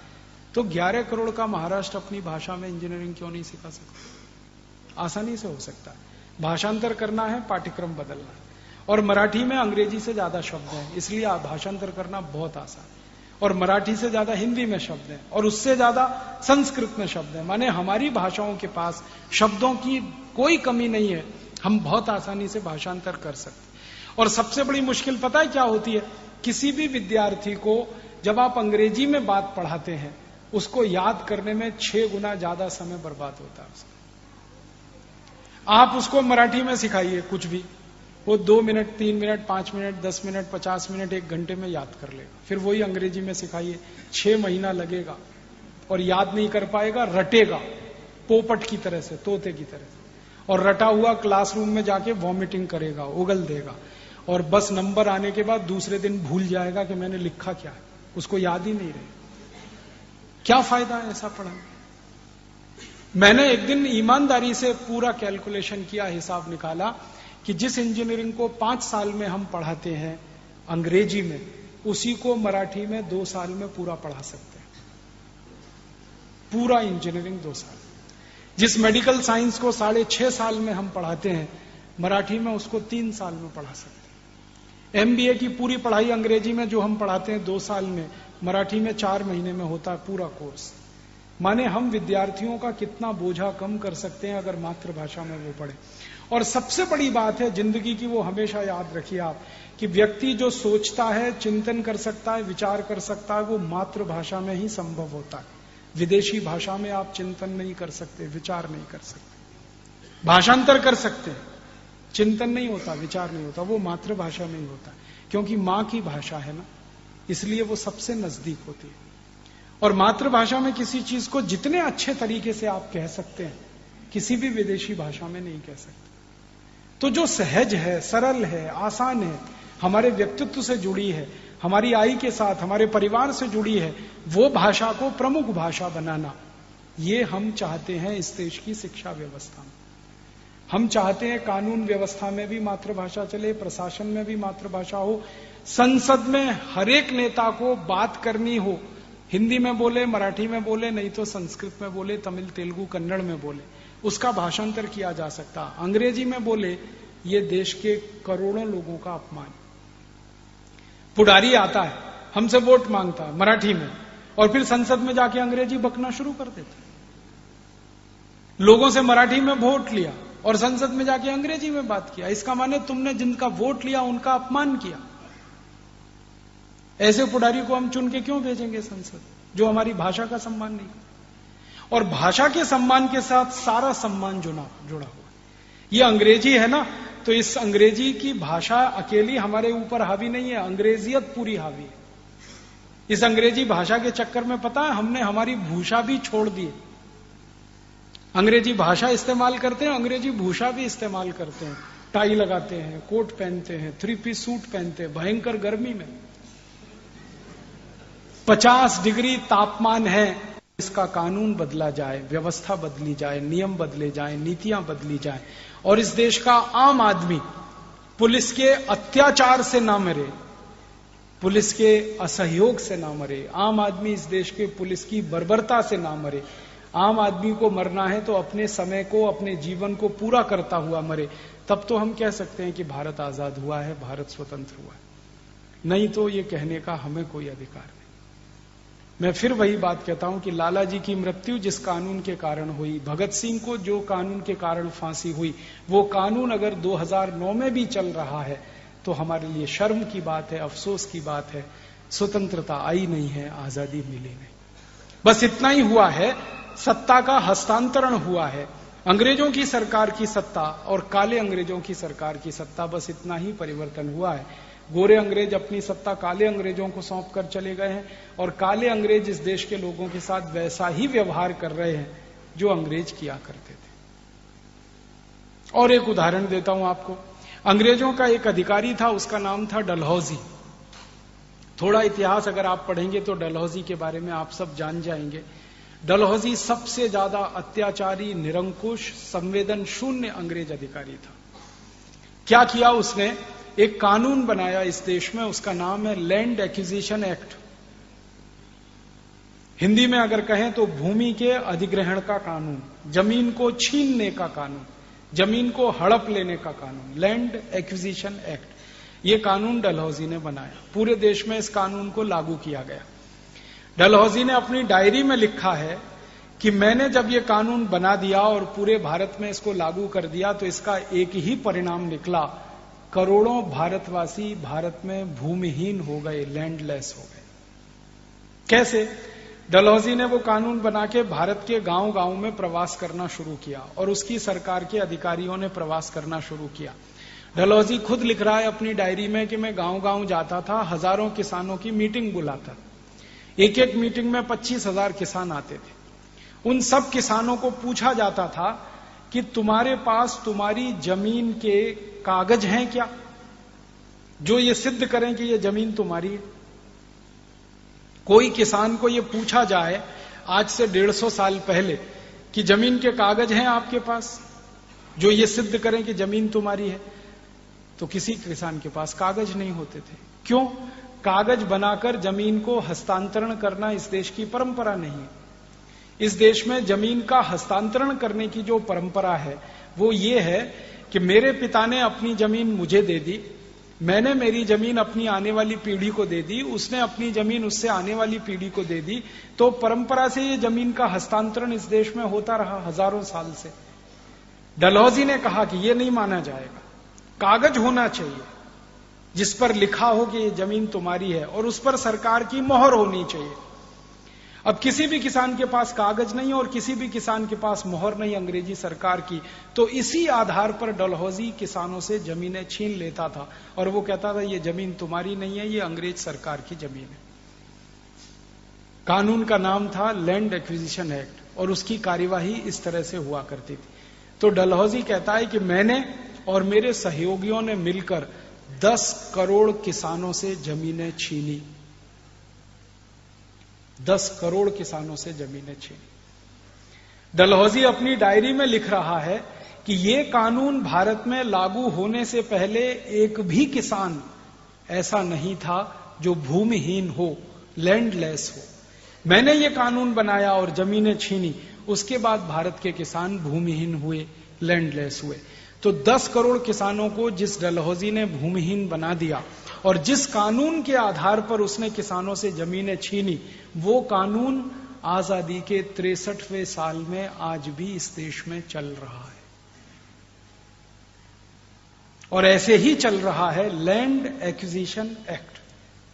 [SPEAKER 1] तो 11 करोड़ का महाराष्ट्र अपनी भाषा में इंजीनियरिंग क्यों नहीं सिखा सकता? आसानी से हो सकता है। भाषांतर करना है, पाठ्यक्रम बदलना है। और मराठी में अंग्रेजी से ज्यादा शब्द हैं, इसलिए भाषांतर करना बहुत आसान है। और मराठी से ज्यादा हिंदी में शब्द हैं और उससे ज्यादा संस्कृत में शब्द हैं। माने हमारी भाषाओं के पास शब्दों की कोई कमी नहीं है, हम बहुत आसानी से भाषांतर कर सकते। और सबसे बड़ी मुश्किल पता है क्या होती है? किसी भी विद्यार्थी को जब आप अंग्रेजी में बात पढ़ाते हैं, उसको याद करने में 6 गुना ज्यादा समय बर्बाद होता है। आप उसको मराठी में सिखाइए कुछ भी, वो 2 minute, 3 minute, 5 minute, 10 minute, 50 minute, 1 घंटे में याद कर लेगा। फिर वही अंग्रेजी में सिखाइए, 6 महीना लगेगा और याद नहीं कर पाएगा, रटेगा पोपट की तरह से, तोते की तरह से। और रटा हुआ क्लासरूम में जाके वॉमिटिंग करेगा, उगल देगा और बस नंबर आने के बाद दूसरे दिन भूल जाएगा कि मैंने लिखा क्या है, उसको याद ही नहीं रहे। क्या फायदा है ऐसा पढ़ाने? मैंने एक दिन ईमानदारी से पूरा कैलकुलेशन किया, हिसाब निकाला कि जिस इंजीनियरिंग को 5 साल में हम पढ़ाते हैं अंग्रेजी में, उसी को मराठी में 2 साल में पूरा पढ़ा सकते हैं। पूरा इंजीनियरिंग 2 साल। जिस मेडिकल साइंस को 6.5 साल में हम पढ़ाते हैं, मराठी में उसको 3 साल में पढ़ा सकते हैं। एमबीए की पूरी पढ़ाई अंग्रेजी में जो हम पढ़ाते हैं 2 साल में, मराठी में 4 महीने में होता है पूरा कोर्स। माने हम विद्यार्थियों का कितना बोझा कम कर सकते हैं अगर मातृभाषा में वो पढ़े। और सबसे बड़ी बात है जिंदगी की, वो हमेशा याद रखिए आप, कि व्यक्ति जो सोचता है, चिंतन कर सकता है, विचार कर सकता है, वो मातृभाषा में ही संभव होता है। विदेशी भाषा में आप चिंतन नहीं कर सकते, विचार नहीं कर सकते। भाषांतर कर सकते हैं, चिंतन नहीं होता, विचार नहीं होता, वो मातृभाषा में ही होता है। क्योंकि मां की भाषा है ना, इसलिए वो सबसे नजदीक होती है। और मातृभाषा में किसी चीज को जितने अच्छे तरीके से आप कह सकते हैं, किसी भी विदेशी भाषा में नहीं कह सकते। तो जो सहज है, सरल है, आसान है, हमारे व्यक्तित्व से जुड़ी है, हमारी आई के साथ, हमारे परिवार से जुड़ी है, वो भाषा को प्रमुख भाषा बनाना, ये हम चाहते हैं इस देश की शिक्षा व्यवस्था में। हम चाहते हैं कानून व्यवस्था में भी मातृभाषा चले, प्रशासन में भी मातृभाषा हो, संसद में हर एक नेता को बात करनी हो, हिंदी में बोले, मराठी में बोले, नहीं तो संस्कृत में बोले, तमिल, तेलुगु, कन्नड़ में बोले, उसका भाषांतर किया जा सकता। अंग्रेजी में बोले, ये देश के करोड़ों लोगों का अपमान। पुडारी आता है, हमसे वोट मांगता है मराठी में, और फिर संसद में जाके अंग्रेजी बकना शुरू कर देता। लोगों से मराठी में वोट लिया और संसद में जाके अंग्रेजी में बात किया। इसका माने तुमने जिनका वोट लिया उनका अपमान किया। ऐसे पुडारी को हम चुन के क्यों भेजेंगे संसद, जो हमारी भाषा का सम्मान नहीं करता? और भाषा के सम्मान के साथ सारा सम्मान जुड़ा हुआ। ये अंग्रेजी है ना, तो इस अंग्रेजी की भाषा अकेली हमारे ऊपर हावी नहीं है, अंग्रेजियत पूरी हावी है। इस अंग्रेजी भाषा के चक्कर में पता है हमने हमारी भूषा भी छोड़ दी। अंग्रेजी भाषा इस्तेमाल करते हैं, अंग्रेजी भूषा भी इस्तेमाल करते हैं। टाई लगाते हैं, कोट पहनते हैं, 3 पीस सूट पहनते हैं भयंकर गर्मी में। 50 डिग्री तापमान है। इसका कानून बदला जाए, व्यवस्था बदली जाए, नियम बदले जाए, नीतियां बदली जाए और इस देश का आम आदमी पुलिस के अत्याचार से ना मरे, पुलिस के असहयोग से ना मरे, आम आदमी इस देश के पुलिस की बर्बरता से ना मरे। आम आदमी को मरना है तो अपने समय को, अपने जीवन को पूरा करता हुआ मरे, तब तो हम कह सकते हैं कि भारत आजाद हुआ है, भारत स्वतंत्र हुआ है। नहीं तो ये कहने का हमें कोई अधिकार नहीं। मैं फिर वही बात कहता हूं कि लाला जी की मृत्यु जिस कानून के कारण हुई, भगत सिंह को जो कानून के कारण फांसी हुई, वो कानून अगर 2009 में भी चल रहा है तो हमारे लिए शर्म की बात है, अफसोस की बात है। स्वतंत्रता आई नहीं है, आजादी मिली नहीं। बस इतना ही हुआ है, सत्ता का हस्तांतरण हुआ है। अंग्रेजों की सरकार की सत्ता और काले अंग्रेजों की सरकार की सत्ता, बस इतना ही परिवर्तन हुआ है। गोरे अंग्रेज अपनी सत्ता काले अंग्रेजों को सौंप कर चले गए हैं और काले अंग्रेज इस देश के लोगों के साथ वैसा ही व्यवहार कर रहे हैं जो अंग्रेज किया करते थे। और एक उदाहरण देता हूं आपको। अंग्रेजों का एक अधिकारी था, उसका नाम था डलहौजी। थोड़ा इतिहास अगर आप पढ़ेंगे तो डलहौजी के बारे में आप सब जान जाएंगे। डलहौजी सबसे ज्यादा अत्याचारी, निरंकुश, संवेदन शून्य अंग्रेज अधिकारी था। क्या किया उसने? एक कानून बनाया इस देश में, उसका नाम है लैंड एक्विजिशन एक्ट। हिंदी में अगर कहें तो भूमि के अधिग्रहण का कानून, जमीन को छीनने का कानून, जमीन को हड़प लेने का कानून, लैंड एक्विजिशन एक्ट। ये कानून डलहौजी ने बनाया। पूरे देश में इस कानून को लागू किया गया। डलहौजी ने अपनी डायरी में लिखा है कि मैंने जब ये कानून बना दिया और पूरे भारत में इसको लागू कर दिया तो इसका एक ही परिणाम निकला, करोड़ों भारतवासी भारत में भूमिहीन हो गए, लैंडलेस हो गए। कैसे? डलहौजी ने वो कानून बना के भारत के गांव-गांव में प्रवास करना शुरू किया और उसकी सरकार के अधिकारियों ने प्रवास करना शुरू किया। डलहौजी खुद लिख रहा है अपनी डायरी में कि मैं गांव-गांव जाता था, हजारों किसानों की मीटिंग बुलाता। एक एक मीटिंग में 25,000 किसान आते थे। उन सब किसानों को पूछा जाता था कि तुम्हारे पास तुम्हारी जमीन के कागज हैं क्या, जो ये सिद्ध करें कि ये जमीन तुम्हारी है? कोई किसान को ये पूछा जाए आज से 150 साल पहले कि जमीन के कागज हैं आपके पास जो ये सिद्ध करें कि जमीन तुम्हारी है, तो किसी किसान के पास कागज नहीं होते थे। क्यों? कागज बनाकर जमीन को हस्तांतरण करना इस देश की परंपरा नहीं है। इस देश में जमीन का हस्तांतरण करने की जो परंपरा है वो ये है कि मेरे पिता ने अपनी जमीन मुझे दे दी, मैंने मेरी जमीन अपनी आने वाली पीढ़ी को दे दी, उसने अपनी जमीन उससे आने वाली पीढ़ी को दे दी। तो परंपरा से ये जमीन का हस्तांतरण इस देश में होता रहा हजारों साल से। डलहौजी ने कहा कि ये नहीं माना जाएगा, कागज होना चाहिए जिस पर लिखा हो कि ये जमीन तुम्हारी है और उस पर सरकार की मोहर होनी चाहिए। अब किसी भी किसान के पास कागज नहीं और किसी भी किसान के पास मोहर नहीं अंग्रेजी सरकार की, तो इसी आधार पर डलहौजी किसानों से जमीनें छीन लेता था और वो कहता था ये जमीन तुम्हारी नहीं है, ये अंग्रेज सरकार की जमीन है। कानून का नाम था लैंड एक्विजिशन एक्ट और उसकी कार्यवाही इस तरह से हुआ करती थी। तो डलहौजी कहता है कि मैंने और मेरे सहयोगियों ने मिलकर 10 करोड़ किसानों से जमीनें छीनी। 10 करोड़ किसानों से जमीनें छीनी। डलहौजी अपनी डायरी में लिख रहा है कि ये कानून भारत में लागू होने से पहले एक भी किसान ऐसा नहीं था जो भूमिहीन हो, लैंडलेस हो। मैंने ये कानून बनाया और जमीनें छीनी, उसके बाद भारत के किसान भूमिहीन हुए, लैंडलेस हुए। तो 10 करोड़ किसानों को जिस डलहौजी ने भूमिहीन बना दिया और जिस कानून के आधार पर उसने किसानों से जमीनें छीनी, वो कानून आजादी के 63वें साल में आज भी इस देश में चल रहा है। और ऐसे ही चल रहा है लैंड एक्विजिशन एक्ट,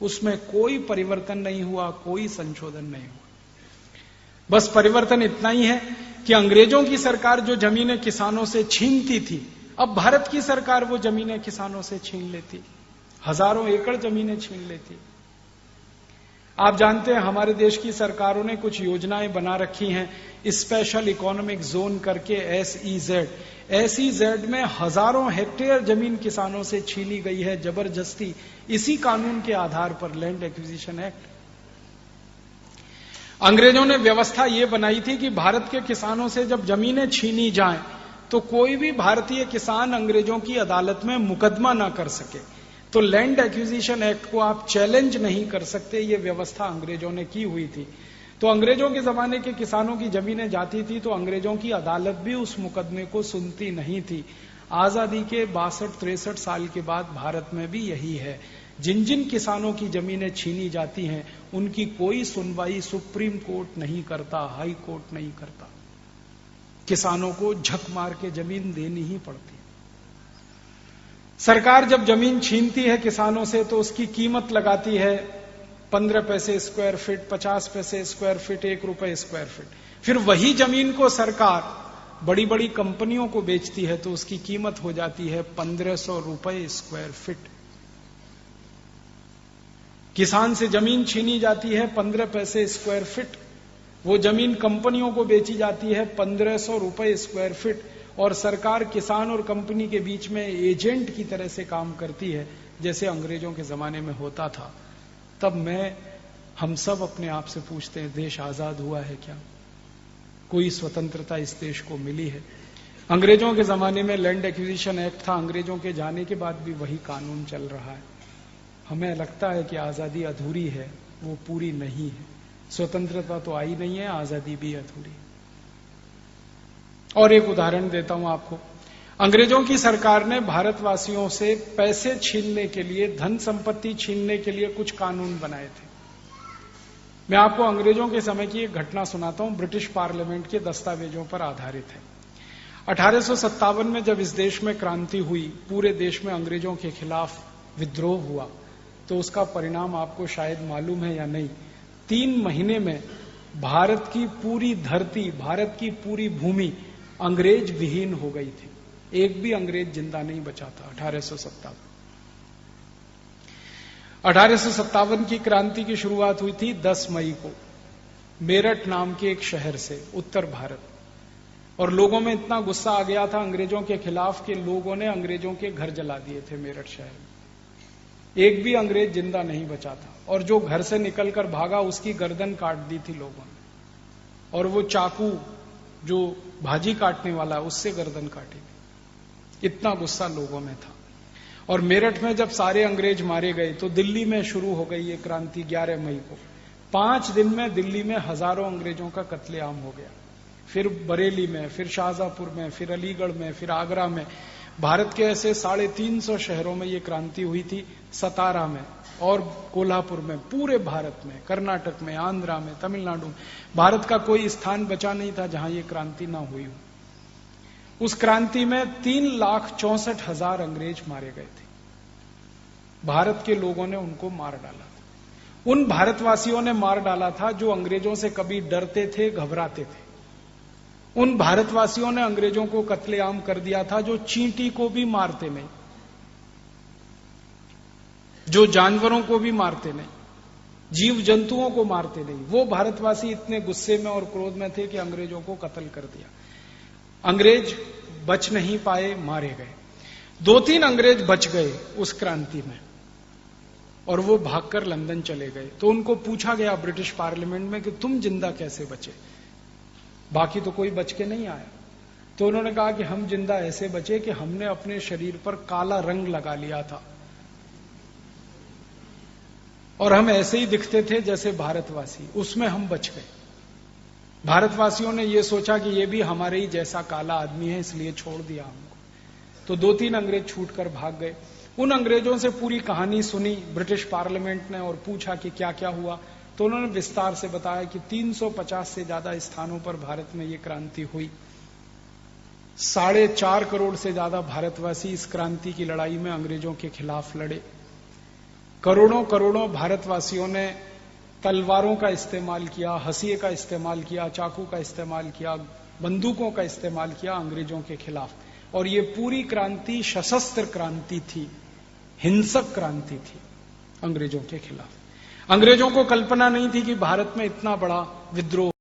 [SPEAKER 1] उसमें कोई परिवर्तन नहीं हुआ, कोई संशोधन नहीं हुआ। बस परिवर्तन इतना ही है कि अंग्रेजों की सरकार जो जमीनें किसानों से छीनती थी, अब भारत की सरकार वो जमीनें किसानों से छीन लेती, हजारों एकड़ जमीनें छीन लेती। आप जानते हैं हमारे देश की सरकारों ने कुछ योजनाएं बना रखी हैं, स्पेशल इकोनॉमिक जोन करके SEZ। SEZ में हजारों हेक्टेयर जमीन किसानों से छीनी गई है जबरदस्ती, इसी कानून के आधार पर, लैंड एक्विजिशन एक्ट। अंग्रेजों ने व्यवस्था ये बनाई थी कि भारत के किसानों से जब जमीनें छीनी जाएं तो कोई भी भारतीय किसान अंग्रेजों की अदालत में मुकदमा ना कर सके। तो लैंड एक्विजिशन एक्ट को आप चैलेंज नहीं कर सकते, ये व्यवस्था अंग्रेजों ने की हुई थी। तो अंग्रेजों के जमाने के किसानों की जमीनें जाती थी तो अंग्रेजों की अदालत भी उस मुकदमे को सुनती नहीं थी। आजादी के 62-63 साल के बाद भारत में भी यही है। जिन जिन किसानों की जमीनें छीनी जाती हैं उनकी कोई सुनवाई सुप्रीम कोर्ट नहीं करता, हाई कोर्ट नहीं करता। किसानों को झक मार के जमीन देनी ही पड़ती है। सरकार जब जमीन छीनती है किसानों से तो उसकी कीमत लगाती है 15 पैसे स्क्वायर फीट, 50 पैसे स्क्वायर फीट, 1 रुपए स्क्वायर फीट। फिर वही जमीन को सरकार बड़ी बड़ी कंपनियों को बेचती है तो उसकी कीमत हो जाती है 1500 रुपए स्क्वायर फीट। किसान से जमीन छीनी जाती है 15 पैसे स्क्वायर फीट, वो जमीन कंपनियों को बेची जाती है 1500 रुपए स्क्वायर फीट, और सरकार किसान और कंपनी के बीच में एजेंट की तरह से काम करती है, जैसे अंग्रेजों के जमाने में होता था। तब हम सब अपने आप से पूछते हैं, देश आजाद हुआ है क्या? कोई स्वतंत्रता इस देश को मिली है? अंग्रेजों के जमाने में लैंड एक्विजिशन एक्ट था, अंग्रेजों के जाने के बाद भी वही कानून चल रहा है। हमें लगता है कि आजादी अधूरी है, वो पूरी नहीं है। स्वतंत्रता तो आई नहीं है, आजादी भी अधूरी है। और एक उदाहरण देता हूं आपको। अंग्रेजों की सरकार ने भारतवासियों से पैसे छीनने के लिए, धन संपत्ति छीनने के लिए कुछ कानून बनाए थे। मैं आपको अंग्रेजों के समय की एक घटना सुनाता हूं, ब्रिटिश पार्लियामेंट के दस्तावेजों पर आधारित है। 1857 में जब इस देश में क्रांति हुई, पूरे देश में अंग्रेजों के खिलाफ विद्रोह हुआ, तो उसका परिणाम आपको शायद मालूम है या नहीं। 3 महीने में भारत की पूरी धरती, भारत की पूरी भूमि अंग्रेज विहीन हो गई थी। एक भी अंग्रेज जिंदा नहीं बचा था। 1857 की क्रांति की शुरुआत हुई थी 10 मई को मेरठ नाम के एक शहर से, उत्तर भारत। और लोगों में इतना गुस्सा आ गया था अंग्रेजों के खिलाफ कि लोगों ने अंग्रेजों के घर जला दिए थे मेरठ शहर में। एक भी अंग्रेज जिंदा नहीं बचा था, और जो घर से निकलकर भागा उसकी गर्दन काट दी थी लोगों ने, और वो चाकू जो भाजी काटने वाला उससे गर्दन काटी थी। इतना गुस्सा लोगों में था। और मेरठ में जब सारे अंग्रेज मारे गए तो दिल्ली में शुरू हो गई ये क्रांति 11 मई को। 5 दिन में दिल्ली में हजारों अंग्रेजों का कत्लेआम हो गया। फिर बरेली में, फिर शाहजहांपुर में, फिर अलीगढ़ में, फिर आगरा में। भारत के ऐसे 350 शहरों में ये क्रांति हुई थी, सतारा में और कोल्हापुर में, पूरे भारत में, कर्नाटक में, आंध्रा में, तमिलनाडु में। भारत का कोई स्थान बचा नहीं था जहां ये क्रांति ना हुई हो। उस क्रांति में 3,64,000 अंग्रेज मारे गए थे। भारत के लोगों ने उनको मार डाला था। उन भारतवासियों ने मार डाला था जो अंग्रेजों से कभी डरते थे, घबराते थे। उन भारतवासियों ने अंग्रेजों को कत्लेआम कर दिया था जो चींटी को भी मारते नहीं, जो जानवरों को भी मारते नहीं, जीव जंतुओं को मारते नहीं। वो भारतवासी इतने गुस्से में और क्रोध में थे कि अंग्रेजों को कत्ल कर दिया। अंग्रेज बच नहीं पाए, मारे गए। 2-3 अंग्रेज बच गए उस क्रांति में, और वो भागकर लंदन चले गए। तो उनको पूछा गया ब्रिटिश पार्लियामेंट में कि तुम जिंदा कैसे बचे, बाकी तो कोई बच के नहीं आया। तो उन्होंने कहा कि हम जिंदा ऐसे बचे कि हमने अपने शरीर पर काला रंग लगा लिया था, और हम ऐसे ही दिखते थे जैसे भारतवासी, उसमें हम बच गए। भारतवासियों ने यह सोचा कि ये भी हमारे ही जैसा काला आदमी है, इसलिए छोड़ दिया हमको। तो 2-3 अंग्रेज छूटकर भाग गए। उन अंग्रेजों से पूरी कहानी सुनी ब्रिटिश पार्लियामेंट ने और पूछा कि क्या क्या हुआ। तो उन्होंने विस्तार से बताया कि 350 से ज्यादा स्थानों पर भारत में ये क्रांति हुई। 4.5 करोड़ से ज्यादा भारतवासी इस क्रांति की लड़ाई में अंग्रेजों के खिलाफ लड़े। करोड़ों करोड़ों भारतवासियों ने तलवारों का इस्तेमाल किया, हंसिए का इस्तेमाल किया, चाकू का इस्तेमाल किया, बंदूकों का इस्तेमाल किया अंग्रेजों के खिलाफ। और ये पूरी क्रांति सशस्त्र क्रांति थी, हिंसक क्रांति थी अंग्रेजों के खिलाफ। अंग्रेजों को कल्पना नहीं थी कि भारत में इतना बड़ा विद्रोह